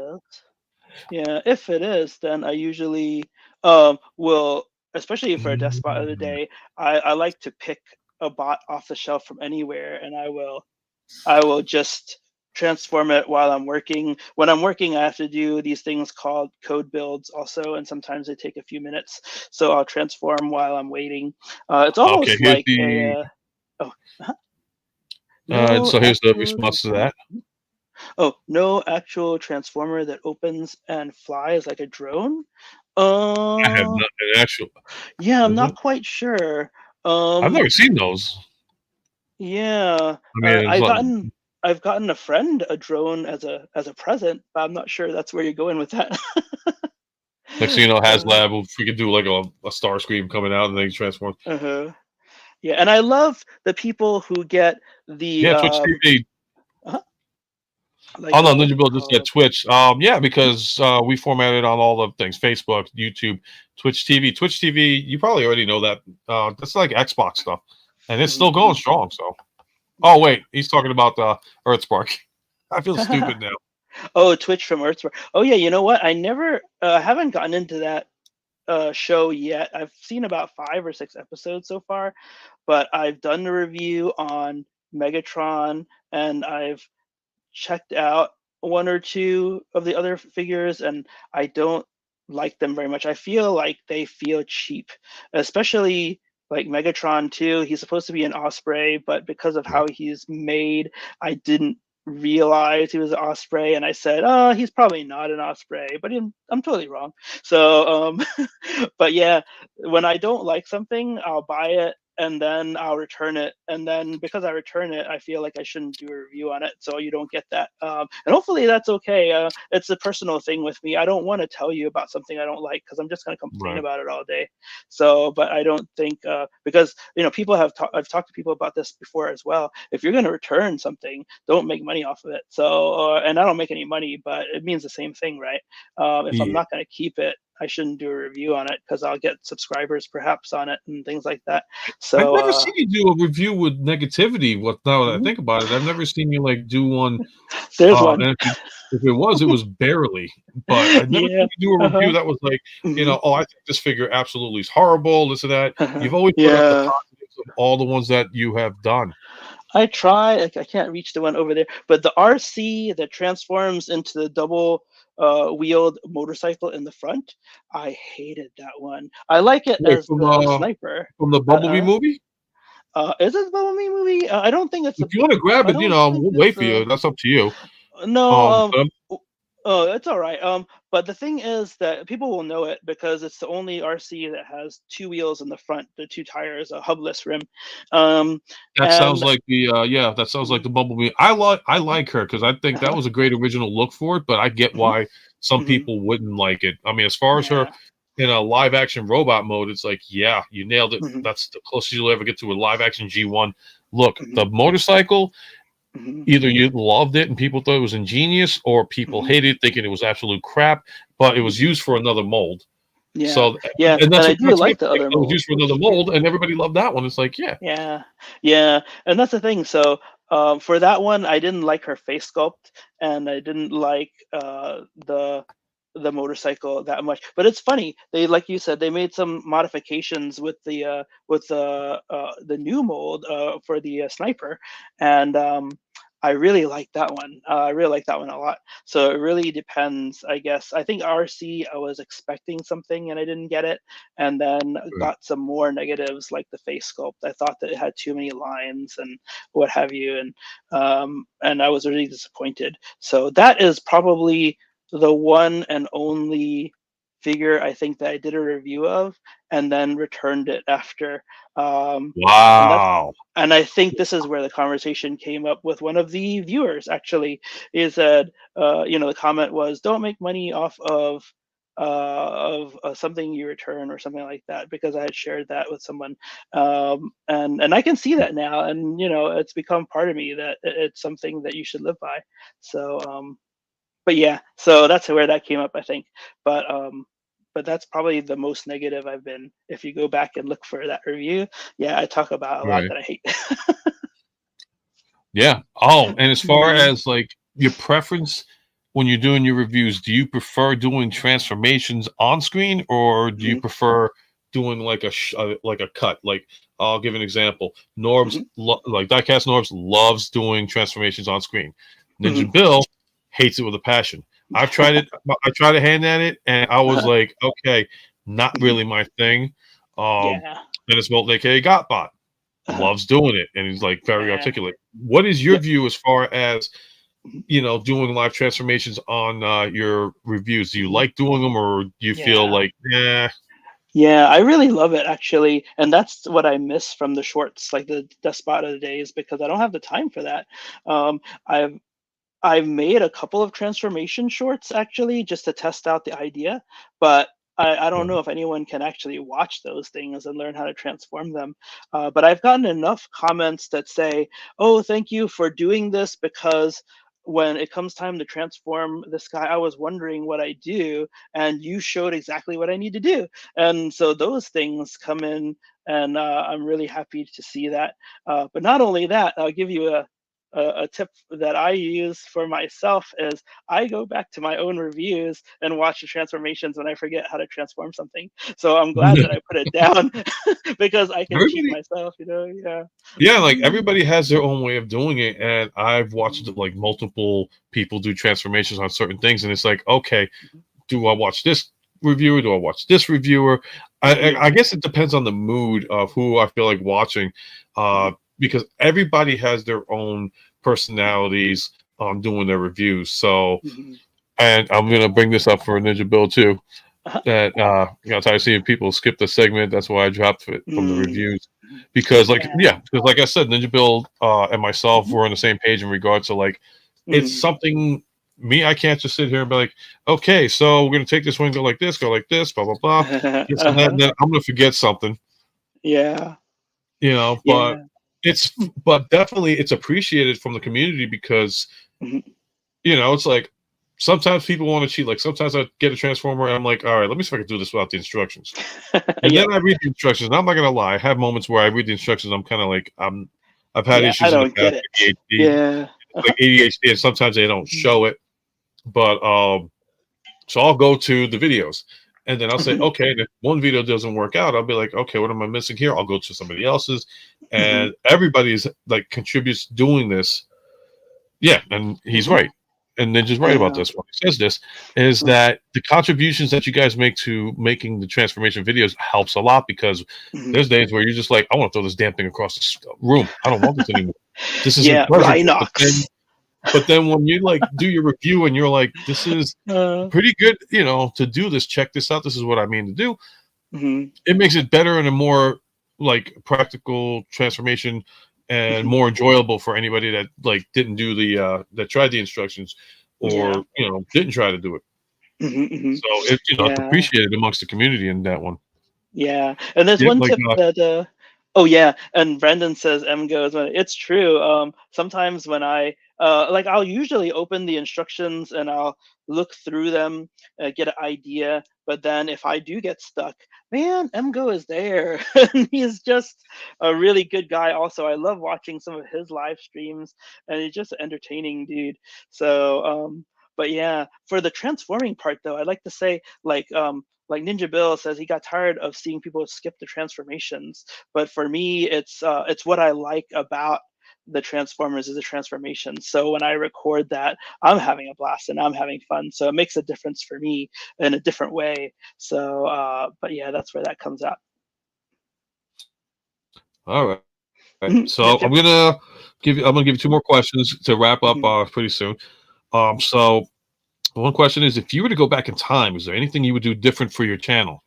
If it is, then I usually will, especially for a death spot of the day, I like to pick a bot off the shelf from anywhere, and I will just transform it while I'm working. When I'm working, I have to do these things called code builds also, and sometimes they take a few minutes. So I'll transform while I'm waiting. It's almost like a. So here's the response to that. Oh, no actual transformer that opens and flies like a drone. I have not an actual. Yeah, I'm not quite sure. I've never seen those. Yeah, I mean, I've gotten a friend a drone as a present, but I'm not sure that's where you're going with that. Next thing you know, HasLab, if we could do like a star scream coming out and then transform. Yeah, and I love the people who get the Twitch TV. Like, no, Ninja Bill just said Twitch. Because we formatted on all the things: Facebook, YouTube, Twitch TV. Twitch TV, you probably already know that. That's like Xbox stuff, and it's still going strong. So, oh wait, he's talking about EarthSpark. I feel stupid now. Oh, Twitch from EarthSpark. Oh yeah, you know what? I never haven't gotten into that show yet. I've seen about 5 or 6 episodes so far, but I've done the review on Megatron, and I've checked out 1 or 2 of the other figures, and I don't like them very much. I feel like they feel cheap, especially like Megatron 2. He's supposed to be an Osprey, but because of how he's made, I didn't realize he was an Osprey, and I said, oh, he's probably not an Osprey, but I'm totally wrong. So but yeah, when I don't like something, I'll buy it and then I'll return it, and then because I return it, I feel like I shouldn't do a review on it, so you don't get that. And hopefully that's okay. It's a personal thing with me. I don't want to tell you about something I don't like because I'm just going to complain about it all day. So, but I don't think because people have I've talked to people about this before as well. If you're going to return something, don't make money off of it. So, and I don't make any money, but it means the same thing, right? If I'm not going to keep it, I shouldn't do a review on it because I'll get subscribers perhaps on it and things like that. So I've never seen you do a review with negativity. Now that I think about it, I've never seen you like do one. There's one. And if it was barely. But I've never seen you do a review that was like, I think this figure absolutely is horrible. This and that. You've always put up the positives of all the ones that you have done. I try. I can't reach the one over there, but the RC that transforms into the double wheeled motorcycle in the front, I hated that one. I like it as the sniper from the Bumblebee movie. Is it the Bumblebee movie? I don't think it's. If you want to grab it, we'll wait for you. That's up to you. No. Oh, it's all right. But the thing is that people will know it because it's the only RC that has 2 wheels in the front, the 2 tires, a hubless rim. That sounds like that sounds like the Bumblebee. I like her because I think that was a great original look for it, but I get why some people wouldn't like it. I mean, as far as her in a live action robot mode, it's like, yeah, you nailed it. That's the closest you'll ever get to a live action G1. Look, the motorcycle. Either you loved it and people thought it was ingenious, or people hated it, thinking it was absolute crap. But it was used for another mold. Yeah. So and that's I do like the other. It was used for another mold, and everybody loved that one. It's like, yeah, and that's the thing. So for that one, I didn't like her face sculpt, and I didn't like the motorcycle that much. But it's funny, they, like you said, they made some modifications with the new mold for the sniper, and I really like that one. I really like that one a lot. So it really depends, I guess. I think RC, I was expecting something and I didn't get it, and then Right. got some more negatives like the face sculpt. I thought that it had too many lines and what have you, and I was really disappointed. So that is probably the one and only figure I think that I did a review of and then returned it after. Um, and that's Wow. and I think this is where the conversation came up with one of the viewers. Actually, he said, the comment was, "Don't make money off of something you return or something like that," because I had shared that with someone, and I can see that now, and it's become part of me that it's something that you should live by. So, but yeah, so that's where that came up, I think. But that's probably the most negative I've been. If you go back and look for that review, yeah, I talk about a lot Right. that I hate. Yeah. Oh, and as far Mhm. as like your preference when you're doing your reviews, do you prefer doing transformations on screen or do you Mhm. prefer doing like like a cut? Like I'll give an example. Norbs Mhm. like Diecast Norbs loves doing transformations on screen. Mhm. Ninja Bill hates it with a passion. I've tried it. I tried a hand at it, and I was Uh-huh. like, okay, not Mhm. really my thing. Yeah. Dennis Bolt, aka Gotbot, Uh-huh. loves doing it, and he's like very Yeah. articulate. What is your Yep. view as far as Mhm. doing live transformations on your reviews? Do you Mhm. like doing them, or do you feel Yeah. like, yeah, Yeah, I really love it actually, and that's what I miss from the shorts, like the Despota days, because I don't have the time for that. Um, I've I've made a couple of transformation shorts actually just to test out the idea, but I don't know if anyone can actually watch those things and learn how to transform them. But I've gotten enough comments that say, "Oh, thank you for doing this because when it comes time to transform this guy, I was wondering what I do, and you showed exactly what I need to do." And so those things come in, and I'm really happy to see that. But not only that, I'll give you a tip that I use for myself is I go back to my own reviews and watch the transformations when I forget how to transform something. So I'm glad that I put it down because I can cheat everybody, myself, Yeah. yeah, like Mhm. everybody has their own way of doing it, and I've watched Mhm. like multiple people do transformations on certain things, and it's like, okay, do I watch this reviewer? Do I watch this reviewer? Mhm. I guess it depends on the mood of who I feel like watching, Mhm. because everybody has their own personalities on doing their reviews. So, Mhm. and I'm gonna bring this up for Ninja Bill too. Uh-huh. That you know, tired of seeing people skip the segment. That's why I dropped it from the Mm. reviews. Because like Yeah. yeah, because like I said, Ninja Bill and myself Mhm. were on the same page in regards to like it's Mhm. something me, I can't just sit here and be like, okay, so we're gonna take this one, go like this, blah blah blah, this and that, Uh-huh. and then I'm gonna forget something, Yeah. but Yeah. but definitely it's appreciated from the community because Mhm. it's like sometimes people want to cheat. Like sometimes I get a transformer and I'm like, all right, let me see if I can do this without the instructions. And Yep. then I read the instructions. And I'm not gonna lie, I have moments where I read the instructions. I'm kind of like I've had Yeah, I issues in the don't past, get it. ADHD, Yeah. like ADHD, and sometimes they don't Mhm. show it. But so I'll go to the videos, and then I'll say, Mhm. okay, and if one video doesn't work out, I'll be like, okay, what am I missing here? I'll go to somebody else's, Mhm. and everybody's like contributes doing this. Yeah, and he's Mhm. right. And Ninja's right about Yeah. this when he says this, is Mm. that the contributions that you guys make to making the transformation videos helps a lot because Mhm. there's days where you're just like, I want to throw this damn thing across the room. I don't want this anymore. This isn't Yeah, pleasurable. Rhinox. But then when you like do your review and you're like, this is Uh, pretty good, to do this, check this out. This is what I mean to do. mhm, It makes it better and a more like practical transformation and mhm, more enjoyable for anybody that like didn't do the that tried the instructions yeah, or didn't try to do it. mhm, mhm, So it's yeah, appreciated amongst the community in that one. yeah. And there's Yep, one like tip that oh yeah, and Brendan says M goes when it's true. Sometimes when I like I'll usually open the instructions and I'll look through them, get an idea. But then if I do get stuck, man, MGo is there, and he's just a really good guy. Also, I love watching some of his live streams, and he's just an entertaining dude. So, but yeah, for the transforming part though, I'd like to say like Ninja Bill says he got tired of seeing people skip the transformations. But for me, it's what I like about the Transformers is a transformation. So when I record that, I'm having a blast and I'm having fun. So it makes a difference for me in a different way. So, but yeah, that's where that comes out. All right. So Yep, yep. I'm gonna give you two more questions to wrap up pretty soon. So one question is, if you were to go back in time, is there anything you would do different for your channel?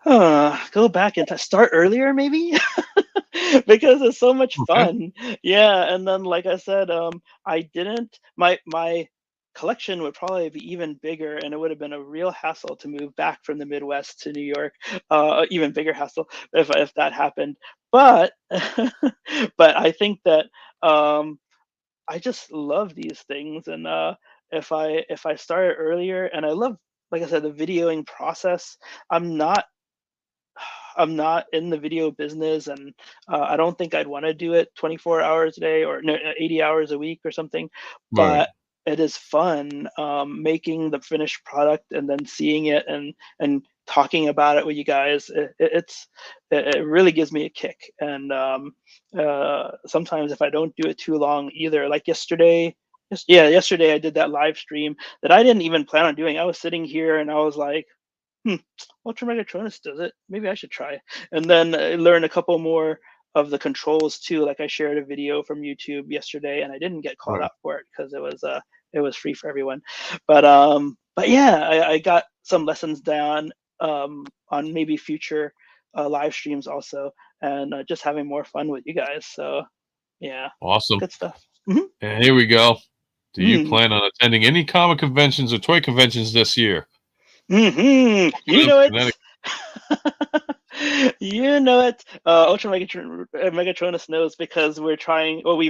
Go back and start earlier, maybe. Because it's so much Okay. fun. Yeah, and then like I said, I didn't my collection would probably be even bigger, and it would have been a real hassle to move back from the Midwest to New York. Even bigger hassle if that happened. But but I think that I just love these things, and if I started earlier, and I love, like I said, the videoing process. I'm not I'm not in the video business, and I don't think I'd want to do it 24 hours a day or no, 80 hours a week or something. Right. But it is fun making the finished product and then seeing it and talking about it with you guys. It really gives me a kick. And sometimes if I don't do it too long either, like yesterday. Yesterday I did that live stream that I didn't even plan on doing. I was sitting here and I was like, hmm, Ultramegatronus does it. Maybe I should try. And then I learned a couple more of the controls too. Like I shared a video from YouTube yesterday, and I didn't get called Right. out for it because it was free for everyone. But yeah, I got some lessons down on maybe future live streams also, and just having more fun with you guys. So yeah, Awesome. good stuff. Hmm. And here we go. Do you Mm. plan on attending any comic conventions or toy conventions this year? You Open up know it. Connecticut. You know it. Ultra Megatronus knows because we're trying. Well,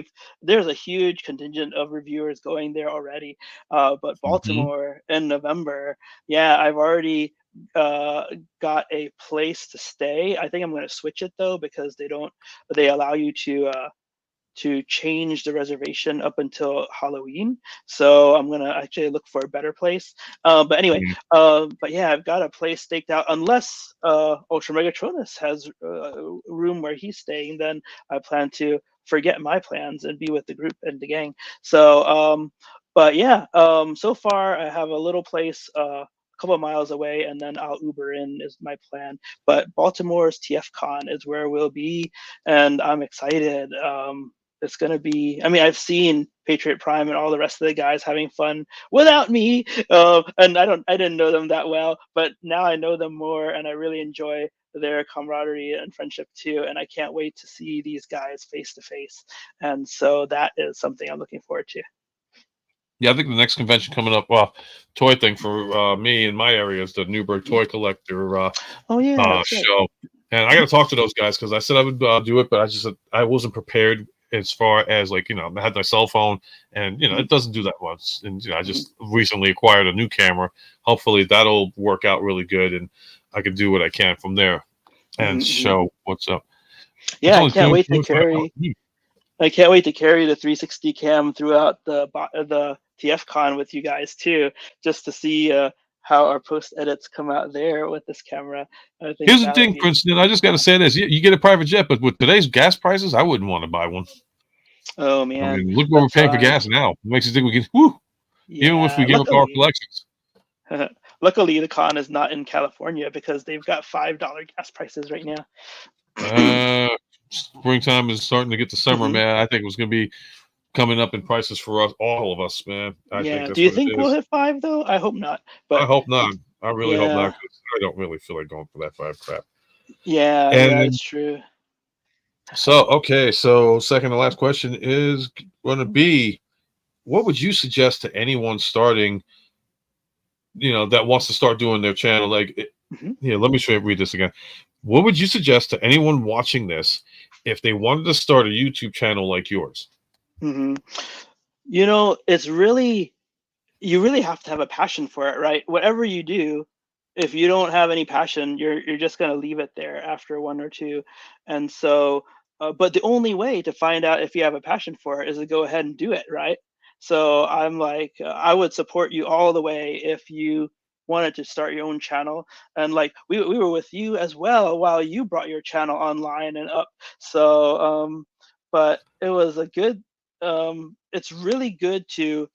there's a huge contingent of reviewers going there already. But Mhm. Baltimore in November, yeah, I've already uh, got a place to stay. I think I'm going to switch it though because they allow you to change the reservation up until Halloween. So I'm gonna actually look for a better place. But anyway, Yeah. but yeah, I've got a place staked out. Unless Ultra Megatronus has room where he's staying, then I plan to forget my plans and be with the group and the gang. So, but yeah, so far I have a little place. Couple of miles away, and then I'll Uber in is my plan. But Baltimore's TFCon is where we'll be, and I'm excited. It's gonna be. I mean, I've seen Patriot Prime and all the rest of the guys having fun without me, and I didn't know them that well, but now I know them more, and I really enjoy their camaraderie and friendship too. And I can't wait to see these guys face to face. And so that is something I'm looking forward to. Yeah, I think the next convention coming up, well, toy thing for me in my area is the Newburgh Toy Collector Oh yeah, that's right. show, and I got to talk to those guys because I said I would do it, but I wasn't prepared as far as like I had my cell phone, and Mhm. it doesn't do that much, and I just recently acquired a new camera. Hopefully that'll work out really good, and I can do what I can from there and Mhm. show what's up. It's Yeah, only two 25 hours. I can't wait to carry the 360 cam throughout the TFCon with you guys too, just to see how our post edits come out there with this camera. I think Here's the that'll thing, be. Princeton. I just got to say this: you get a private jet, but with today's gas prices, I wouldn't want to buy one. Oh I man, mean, look what we're that's paying for why. gas now. It makes you think we can, whoo, even if we Yeah, give up our collections. luckily the con is not in California because they've got $5 gas prices right now. Uh, Springtime is starting to get to summer, Hmm. man. I think it was going to be coming up in prices for us, all of us, man. I think Yeah, do that's you what it think we'll is. hit 5 though? I hope not. I But hope not. I really hope not yeah, because I don't really feel like going for that 5 crap. yeah, And it's true. so, okay, so second to last question is going to be, what would you suggest to anyone starting, that wants to start doing their channel? Like, Hmm. let me read this again. What would you suggest to anyone watching this if they wanted to start a YouTube channel like yours? Hmm. It's really you really have to have a passion for it, right? Whatever you do, if you don't have any passion, you're just gonna leave it there after one or two. And so, but the only way to find out if you have a passion for it is to go ahead and do it, right? So I'm like, I would support you all the way if you wanted to start your own channel. And like we were with you as well while you brought your channel online and up. So, but it was a good. It's really good to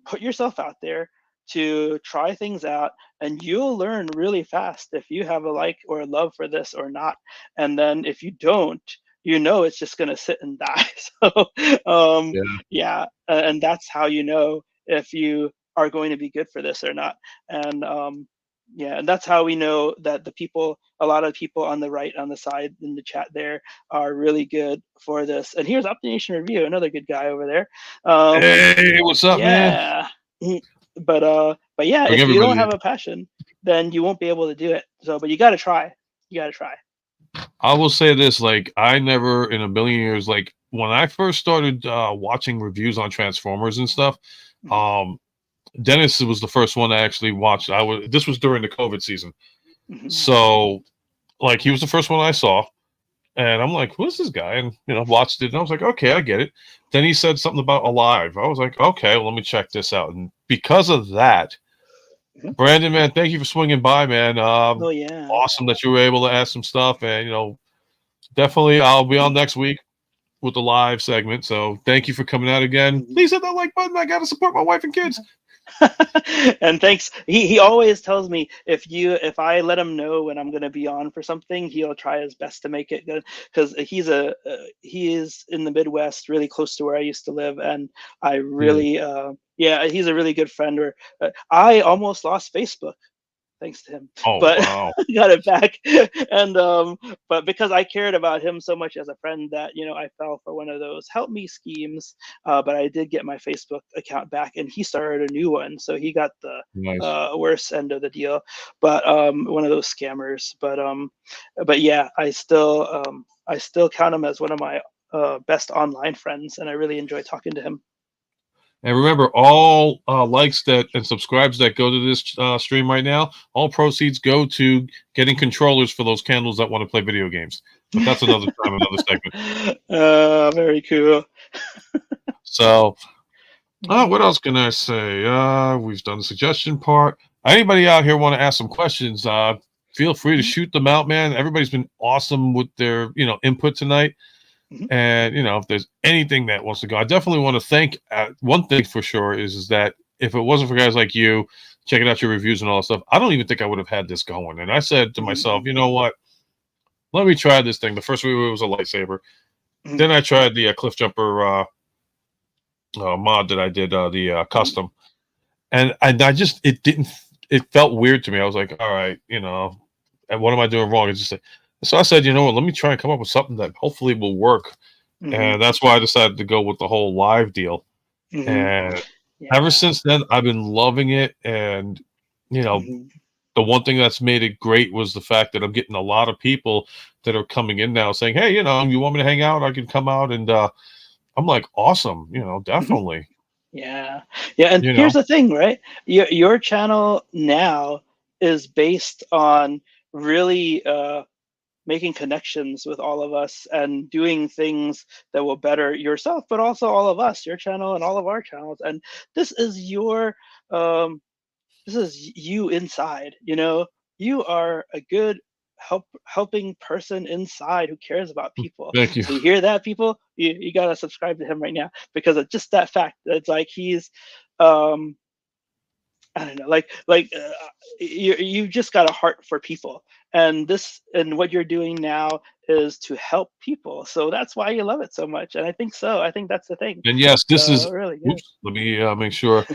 put yourself out there, to try things out, and you'll learn really fast if you have a like or a love for this or not. And then if you don't, it's just gonna sit and die. So Yeah. yeah, and that's how you know if you are going to be good for this or not. And yeah, and that's how we know that a lot of people on the right, on the side in the chat there, are really good for this. And here's Optination Review, another good guy over there. Hey, what's up, man? Yeah. Mm, but yeah, Bring if you don't everybody have in. a passion, then you won't be able to do it. So, but you got to try. You got to try. I will say this, like, I never in a billion years, like, when I first started watching reviews on Transformers and stuff, Mhm, um, Dennis was the first one I actually watched. This was during the COVID season. mhm, So, like, he was the first one I saw. And I'm like, who's this guy? And, watched it. And I was like, okay, I get it. Then he said something about Alive. I was like, okay, well, let me check this out. And because of that, mhm. Brandon, man, thank you for swinging by, man. Oh yeah. Awesome that you were able to ask some stuff. And, definitely I'll be on next week with the live segment. So thank you for coming out again. Mhm. Please hit that like button. I got to support my wife and kids. And thanks. He always tells me if I let him know when I'm gonna be on for something, he'll try his best to make it good, because he is in the Midwest, really close to where I used to live, and I Yeah. really yeah, he's a really good friend. Or I almost lost Facebook thanks to him, Oh, but wow. got it back. And but because I cared about him so much as a friend, that I fell for one of those help me schemes. But I did get my Facebook account back, and he started a new one, so he got the Nice. worst end of the deal. But one of those scammers. But yeah, I still count him as one of my best online friends, and I really enjoy talking to him. And remember, all likes that and subscribes that go to this stream right now, all proceeds go to getting controllers for those candles that want to play video games. But that's another time, another segment. Very cool. So, what else can I say? We've done the suggestion part. Anybody out here want to ask some questions? Feel free to shoot them out, man. Everybody's been awesome with their input tonight. Mhm. And if there's anything that wants to go, I definitely want to thank. One thing for sure is that if it wasn't for guys like you checking out your reviews and all that stuff, I don't even think I would have had this going. And I said to myself, Mhm. you know what? Let me try this thing. The first review was a lightsaber. Mhm. Then I tried the cliff jumper mod that I did, the Mhm. custom, and I just it didn't. It felt weird to me. I was like, all right, and what am I doing wrong? It's just like, so I said, you know what? Let me try and come up with something that hopefully will work. Mhm. And that's why I decided to go with the whole live deal. Mhm. And ever Yeah. since then, I've been loving it. And, you know, Mhm. the one thing that's made it great was the fact that I'm getting a lot of people that are coming in now saying, hey, you want me to hang out? I can come out. And I'm like, awesome, Mhm. definitely, Yeah. Yeah, and you here's know. the thing, right? Your channel now is based on really making connections with all of us and doing things that will better yourself, but also all of us, your channel and all of our channels. And this is um, this is you inside. You are a good helping person inside who cares about people. Thank you. So you hear that, people? You gotta subscribe to him right now, because of just that fact. It's like he's um I don't know, you just got a heart for people, and what you're doing now is to help people. So that's why you love it so much, and I think that's the thing. And yes, this is, So really good. oops, let me make sure.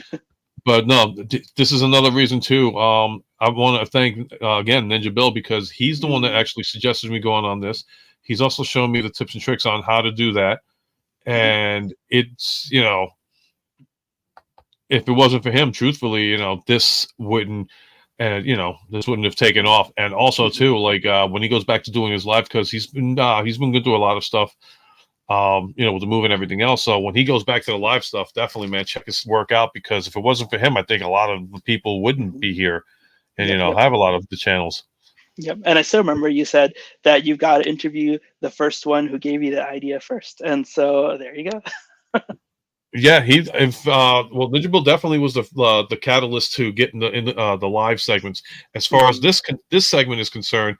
But no, this is another reason too. I want to thank again Ninja Bill, because he's the one that Mhm, actually suggested me going on this. He's also shown me the tips and tricks on how to do that. mhm, And it's, if it wasn't for him, truthfully, this wouldn't have taken off. And also mhm, too, like when he goes back to doing his live, because he's been going through a lot of stuff, with the move and everything else. So when he goes back to the live stuff, definitely, man, check his work out, because if it wasn't for him, I think a lot of the people wouldn't mhm. be here and Yep, yep, have a lot of the channels. yep. And I still remember you said that you've got to interview the first one who gave you the idea first, and so there you go. Yeah, well, Ninja Bill definitely was the catalyst to getting the live segments. As far as Mhm, this segment is concerned,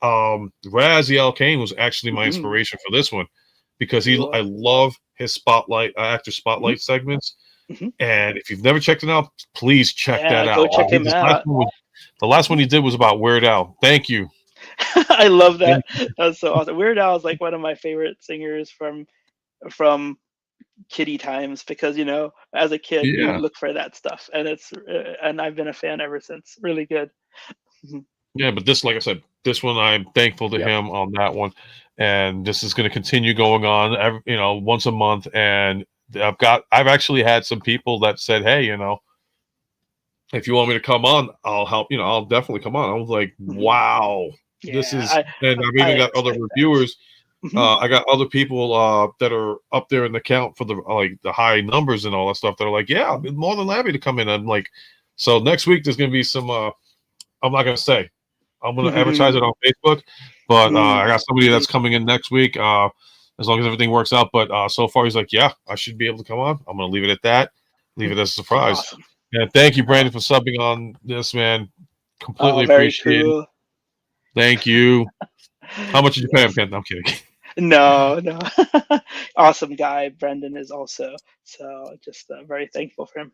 Raz Kane was actually my mhm, inspiration for this one. because Cool. I love his spotlight actor spotlight segments. Mhm. And if you've never checked it out, please check that Go out. check him out. The last one he did was about Weird Al. Thank you. I love that. Thank you. That's so awesome. Weird Al is like one of my favorite singers from kiddie times because as a kid you Yeah. would look for that stuff, and and I've been a fan ever since. Really good. Mhm. Yeah, but this, like I said, this one I'm thankful to Yep. him on that one, and this is going to continue going on, once a month. And I've actually had some people that said, "Hey, if you want me to come on, I'll help. I'll definitely come on." I was like, Mhm. "Wow, this Yeah, is," and I've even got other expect that. reviewers. Mhm. I got other people that are up there in the count for the high numbers and all that stuff. That are like, "Yeah, I'll be more than happy to come in." I'm like, so next week there's going to be some. I'm not going to say. I'm going to advertise it on Facebook, but I got somebody that's coming in next week. As long as everything works out. But so far, he's like, yeah, I should be able to come on. I'm going to leave it at that. Leave it as a surprise. Awesome. And thank you, Brandon, for subbing on this, man. Completely Very appreciate it. cool. Thank you. How much did you pay him, Ken? I'm kidding. No. Awesome guy. Brendan is also. So just very thankful for him.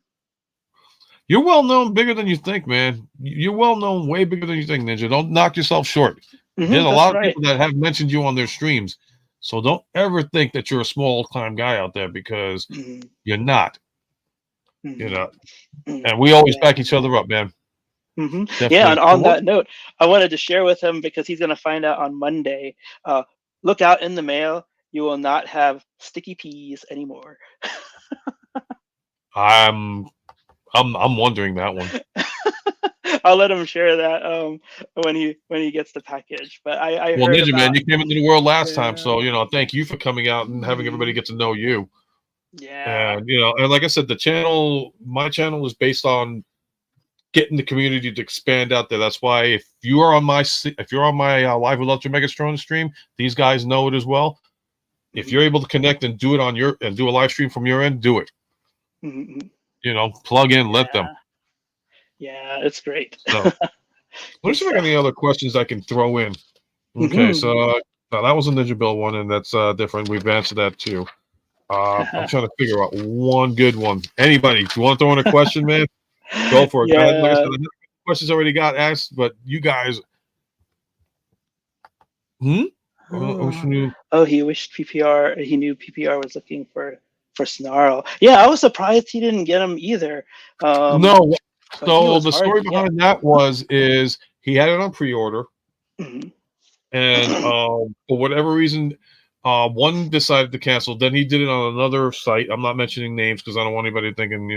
You're well known, bigger than you think, man. You're well known, way bigger than you think, Ninja. Don't knock yourself short. There's a That's lot of right. people that have mentioned you on their streams. So don't ever think that you're a small time guy out there, because Mhm. you're not. Mhm. And we always Yeah. back each other up, man. Yeah, Definitely. and on that note, I wanted to share with him because he's going to find out on Monday. Look out in the mail. You will not have sticky peas anymore. I'm wondering that one. I'll let him share that when he gets the package. But I Well, heard Ninja, man, about. you came into the world last time, Yeah. so thank you for coming out and having everybody get to know you. Yeah. And and like I said, my channel is based on getting the community to expand out there. That's why if you're on my Live with Ultramegatronus stream, these guys know it as well. If you're able to connect and do it and do a live stream from your end, do it. Plug in, let them. Yeah, it's great. So, let me see if I got any other questions I can throw in. Okay, so that was a Ninja Bill one, and that's different. We've answered that too. I'm trying to figure out one good one. Anybody, if you want to throw in a question, man, go for it. Yeah. Like I said, questions already got asked, but you guys. Oh, he wished PPR. He knew PPR was looking for Snarl. Yeah, I was surprised he didn't get him either. No. So the story behind that is he had it on pre-order, and for whatever reason, one decided to cancel. Then he did it on another site. I'm not mentioning names because I don't want anybody thinking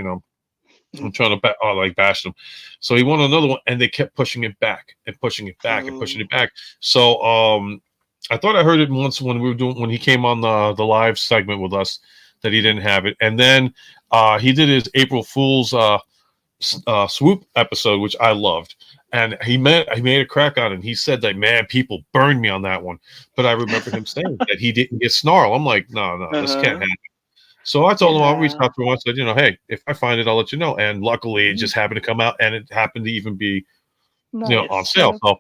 I'm trying to bash them. So he won another one, and they kept pushing it back and pushing it back and pushing it back. So I thought I heard it once when he came on the live segment with us that he didn't have it, and then he did his April Fool's swoop episode, which I loved, and he made a crack on it. And he said that, man, people burned me on that one, but I remember him saying that he didn't get Snarl. I'm like, no, this can't happen. So I told him I'll reach out to him. I said, hey, if I find it, I'll let you know. And luckily, it just happened to come out, and it happened to even be on sale. So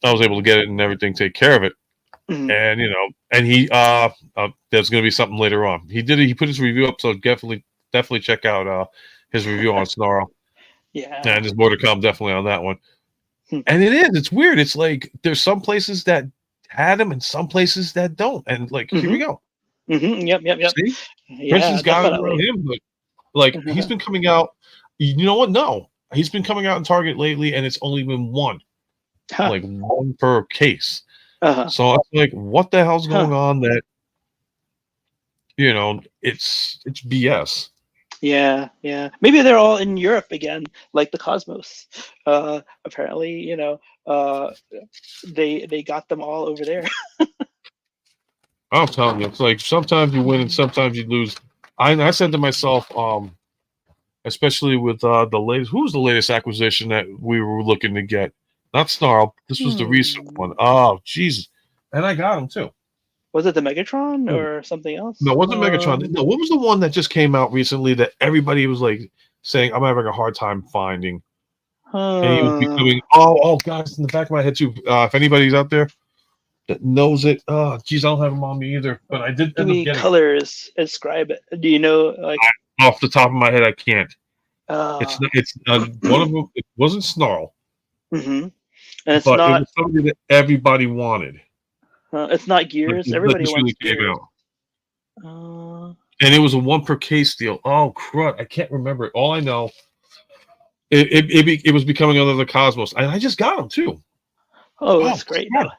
I was able to get it and everything, take care of it. And and he there's going to be something later on. He put his review up, so definitely check out his review on Snarl. Yeah, and there's more to come definitely on that one. And it's weird. It's like there's some places that had him and some places that don't. And here we go. Yep. See? Yeah, Princeton's got it around him, but he's been coming out. You know what? No, he's been coming out in Target lately, and it's only been one, one per case. So I'm like, what the hell's going on? That it's BS. Yeah. Maybe they're all in Europe again, like the Cosmos. Apparently, they got them all over there. I'm telling you, it's like sometimes you win and sometimes you lose. I said to myself, especially with the latest, who's the latest acquisition that we were looking to get? Not Snarl. This was the recent one. Oh, Jesus. And I got him too. Was it the Megatron or something else? No, it wasn't Megatron. No, what was the one that just came out recently that everybody was saying I'm having a hard time finding? And he was becoming guys, in the back of my head too. If anybody's out there, that knows it. Oh, geez, I don't have them on me either, but I did Give end up me getting colors. Describe it. Do you know like? it. Off the top of my head. I can't. It's Uh, not, it's one of them. It wasn't Snarl, and it's but it not. was something that everybody wanted. It's not Like, gears. that Everybody just wants really came gears. out. And it was a 1 per case deal. Oh crud! I can't remember it. All I know, it was becoming another Cosmos, and I just got them too. Oh, Oh, that's great crud.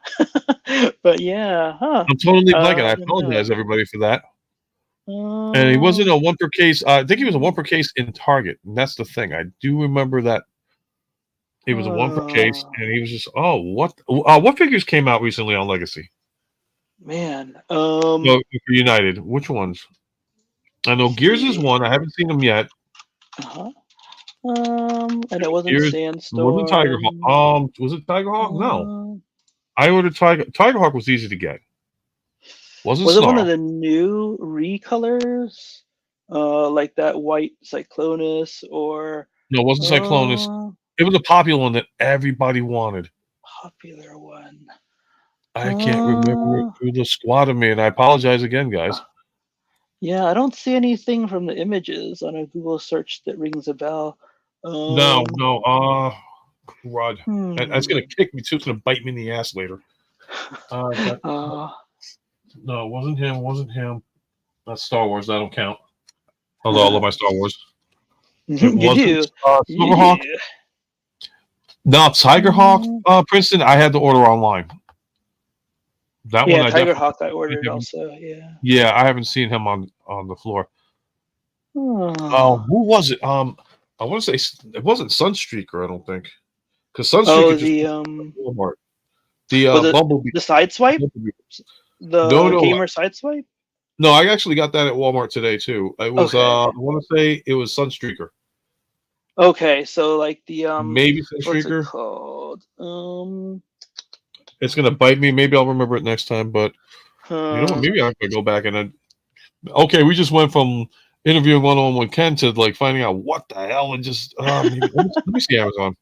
though. But yeah, huh? I'm totally blanking. I I don't know. apologize, everybody, for that. And he wasn't a 1 per case. I think he was a 1 per case in Target, and that's the thing. I do remember that he was a 1 per case, and he was just what figures came out recently on Legacy? Man. No, for United. Which ones? I know Gears is one. I haven't seen them yet. Uh-huh. And it wasn't Gears Sandstorm. wasn't Tiger Hawk. Was it Tiger Hawk? No. I ordered Tiger. Tiger Hawk was easy to get. Wasn't Was it one Snarl. of the new recolors? Like that white Cyclonus or No, it wasn't Cyclonus. It was a popular one that everybody wanted. popular one. I can't remember who the squad of me, and I apologize again, guys. Yeah, I don't see anything from the images on a Google search that rings a bell. No. Crud. That's gonna Hmm. kick me too. It's gonna bite me in the ass later. No, it wasn't him. Wasn't him. That's Star Wars. That don't count. Although I love my Star Wars. You do. Silverhawk. You do. No, Tiger Hawk. Princeton. I had to order online. That one. Yeah, I Tiger definitely Hawk I ordered also. Yeah. Yeah, I haven't seen him on the floor. Oh, Who was it? I want to say it wasn't Sunstreaker. I don't think, because Sunstreaker oh, just the Walmart. The was it Bumblebee. the sideswipe? Bumblebee. The No. gamer sideswipe? No, I actually got that at Walmart today too. It was Okay. I want to say it was Sunstreaker. Okay, so like the Maybe what's Sunstreaker. it called? It's gonna bite me. Maybe I'll remember it next time. But you know what? Huh. Maybe I could go back and then. Okay, we just went from interviewing one-on-one with Ken to like finding out what the hell and just maybe, let me see Amazon.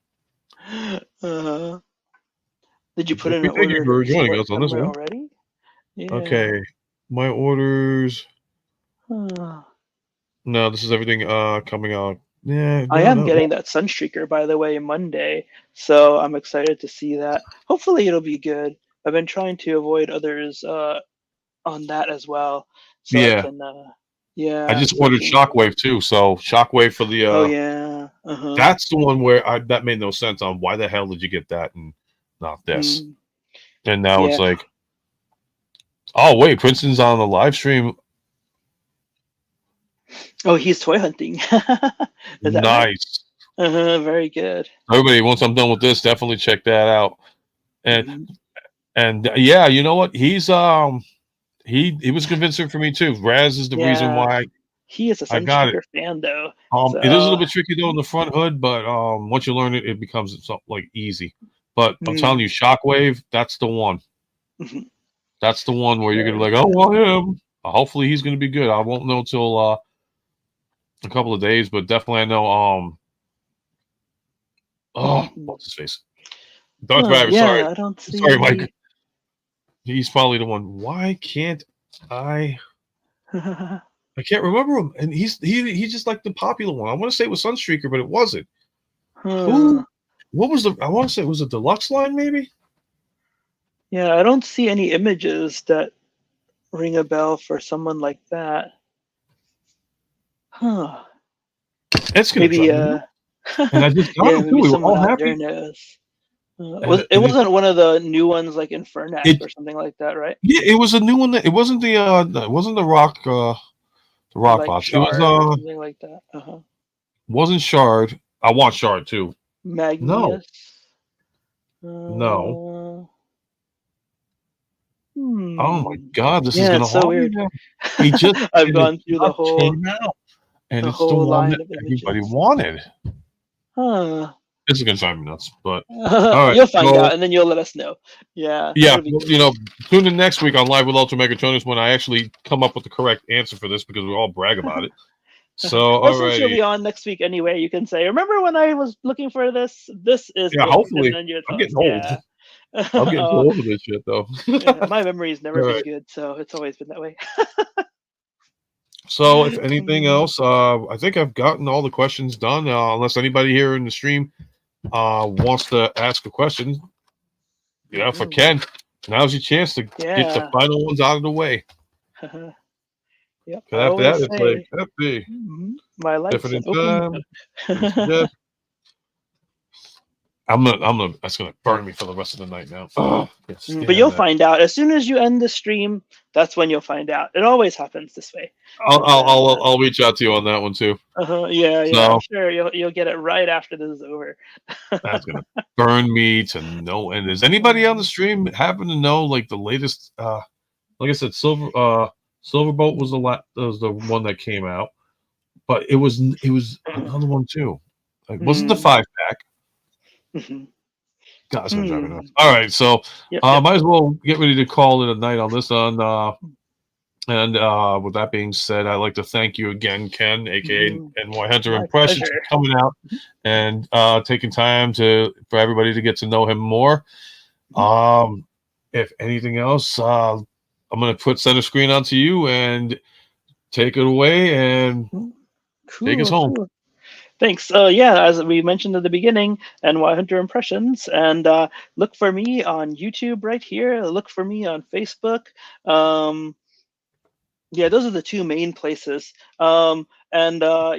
Did you put in an Thank you order for joining us on this somewhere one. already? Yeah. Okay, my orders. Huh. No, this is everything coming out. Yeah, I am getting that Sunstreaker, by the way, Monday, so I'm excited to see that. Hopefully, it'll be good. I've been trying to avoid others on that as well, so I Yeah. can. Yeah. I just so I ordered can- Shockwave too. So Shockwave for the. Oh yeah. That's the one where that made no sense on why the hell did you get that and not this. And now it's Yeah. like, oh wait, Princeton's on the live stream. Oh, he's toy hunting. Is that right? Nice. Very good. Everybody, once I'm done with this, definitely check that out. And yeah, you know what? He's he was convincing for me too. Raz is the reason why he is a Sunstreaker fan though. It is a little bit tricky though in the front hood, but once you learn it, it becomes like easy. But I'm telling you, Shockwave, that's the one. That's the one where you're gonna be like, oh well, him. Hopefully he's gonna be good. I won't know till a couple of days, but definitely I know. What's his face? Darth Vader. Sorry, I don't see. Sorry, Mike. He's probably the one. Why can't I? I can't remember him, and he's just like the popular one. I want to say it was Sunstreaker, but it wasn't. Who? What was the? I want to say it was a deluxe line, maybe. Yeah, I don't see any images that ring a bell for someone like that. Huh? It's gonna maybe. and I just got him too. Maybe We were someone all out happy. there knows. It wasn't one of the new ones like Infernax or something like that, right? Yeah, it was a new one. It wasn't the rock like box. Shard It was or something like that. Wasn't Shard. I want Shard too. Magnus. No. Oh my God, this is Yeah, gonna it's so weird. He just I've gone through the whole came out, and the it's the whole one line that of everybody images. wanted. Huh. This is gonna drive me nuts, but all right, you'll find out, and then you'll let us know. Yeah. Yeah, that'll be well, you know, tune in next week on Live with Ultramegatronus when I actually come up with the correct answer for this because we all brag about it. So, well, all since you'll right. be on next week anyway, you can say, "Remember when I was looking for this? This is Yeah, it." hopefully. And then I'm getting old. I'm getting too old for this shit, though. Yeah, my memory's All never been right. good, so it's always been that way. So, if anything Mm, else, I think I've gotten all the questions done. Unless anybody here in the stream wants to ask a question, for mhm. Ken, now's your chance to get the Yeah. final ones out of the way. Yep. I 'Cause after always that, it's like, say, hey, my life's different an in open time. book. That's gonna burn me for the rest of the night now. Oh, can't But stand you'll that. find out as soon as you end the stream. That's when you'll find out. It always happens this way. I'll, And I'll, then, I'll, I'll reach out to you on that one too. yeah, I'm So sure you'll get it right after this is over. that's gonna burn me to no end. Does anybody on the stream happen to know like the latest? Like I said, Silverbolt was the one that came out, but it was another one too. Like, wasn't the Hmm. 5-pack? Mhm. God, that's gonna drive me Hmm. nuts. All right, so Yep. Yep. might as well get ready to call it a night on this one. And with that being said, I'd like to thank you again, Ken, aka Mhm. NYHunter My Impressions, for pleasure. coming out and taking time for everybody to get to know him more. Mhm. If anything else, I'm gonna put center screen onto you and take it away and Mhm. take us Cool. home. Cool. Thanks. Yeah, as we mentioned at the beginning, NYHunter Impressions, and look for me on YouTube right here. Look for me on Facebook. Um, yeah, those are the two main places. And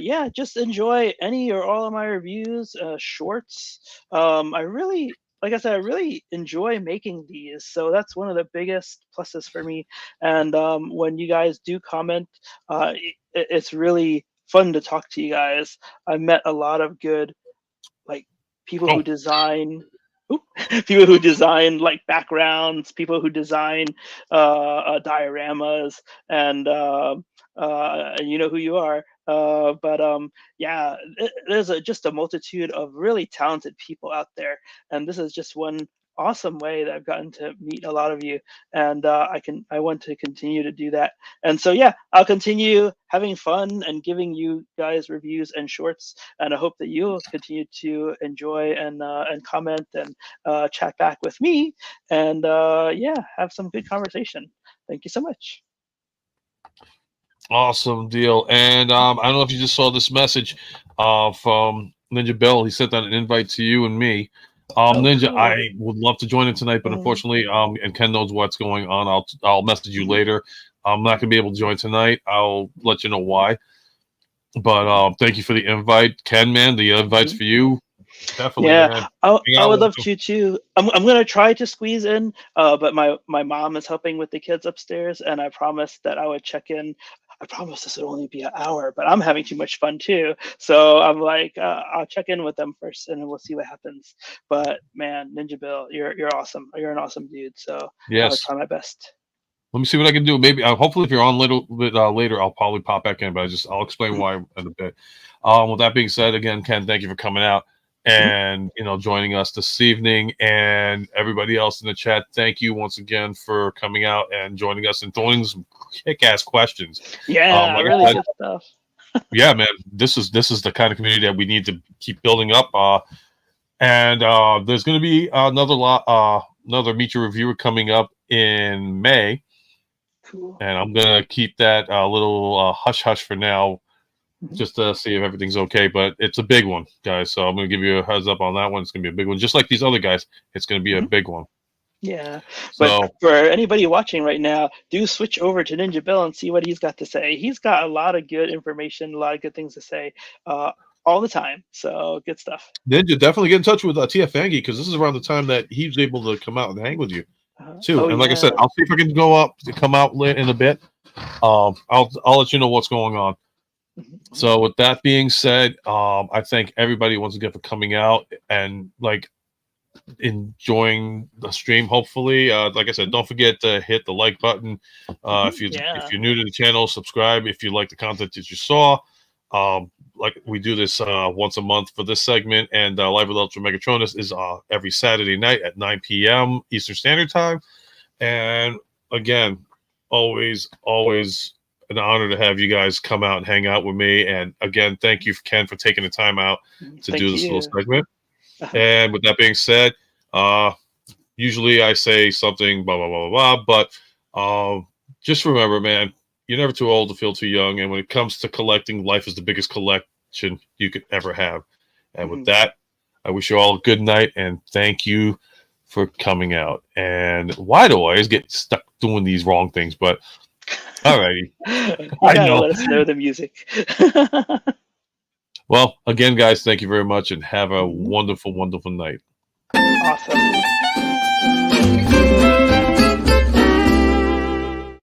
yeah, just enjoy any or all of my reviews, shorts. I really, like I said, I really enjoy making these, so that's one of the biggest pluses for me. And when you guys do comment, it's really fun to talk to you guys. I've met a lot of good, like, people who Oh, design oop, people who design like backgrounds, people who design dioramas, and you know who you are. But yeah, there's just a multitude of really talented people out there, and this is just one awesome way that I've gotten to meet a lot of you, and I want to continue to do that. And so yeah, I'll continue having fun and giving you guys reviews and shorts, and I hope that you'll continue to enjoy and comment and chat back with me, and yeah, have some good conversation. Thank you so much. awesome deal. And I don't know if you just saw this message from Ninja Bill. He sent out an invite to you and me. Oh, Ninja, cool. I would love to join it tonight, but Um, unfortunately, and Ken knows what's going on. I'll message you mhm, later. I'm not gonna be able to join tonight. I'll let you know why. But thank you for the invite, Ken. Man, the invite's mhm. for you. Definitely, Yeah, man. Hang I out would with love to too. I'm gonna try to squeeze in, but my mom is helping with the kids upstairs, and I promised that I would check in. I promised this would only be an hour, but I'm having too much fun too. So I'm like, I'll check in with them first, and then we'll see what happens. But man, Ninja Bill, you're awesome. You're an awesome dude. So I'll Yes. try my best. Let me see what I can do. Maybe, hopefully, if you're on a little bit later, I'll probably pop back in. But I'll explain Mhm, why in a bit. With that being said, again, Ken, thank you for coming out mhm. and joining us this evening, and everybody else in the chat. Thank you once again for coming out and joining us and throwing some kick-ass questions. Yeah, Like I really said, good stuff. yeah, man, this is the kind of community that we need to keep building up. And there's going to be another Meet Your Reviewer coming up in May. Cool. And I'm gonna keep that a little hush hush for now, Mhm, just to see if everything's okay. But it's a big one, guys. So I'm gonna give you a heads up on that one. It's gonna be a big one, just like these other guys. It's gonna be a mhm. big one. Yeah, but So for anybody watching right now, do switch over to Ninja Bill and see what he's got to say. He's got a lot of good information, a lot of good things to say, uh, all the time. So good stuff. Ninja, definitely get in touch with TF Angie because this is around the time that he's able to come out and hang with you too. Oh And like I said, yeah. I'll see if I can come out late in a bit. I'll let you know what's going on. Mhm, So with that being said, I thank everybody once again for coming out and like enjoying the stream. Hopefully, like I said, don't forget to hit the like button. mhm. If Yeah. you're new to the channel, subscribe if you like the content that you saw. Like we do this once a month for this segment, and Live with Ultramegatronus is every Saturday night at 9 p.m. Eastern Standard Time. And again, always an honor to have you guys come out and hang out with me. And again, thank you, Ken, for taking the time out to do Thank this little you. segment. And with that being said, uh, usually I say something blah blah blah blah blah, but just remember, man, you're never too old to feel too young. And when it comes to collecting, life is the biggest collection you could ever have. And with that, I wish you all a good night and thank you for coming out. And why do I always get stuck doing these wrong things? But alrighty, You I gotta know. let us know the music. Well, again, guys, thank you very much and have a wonderful, wonderful night. Awesome.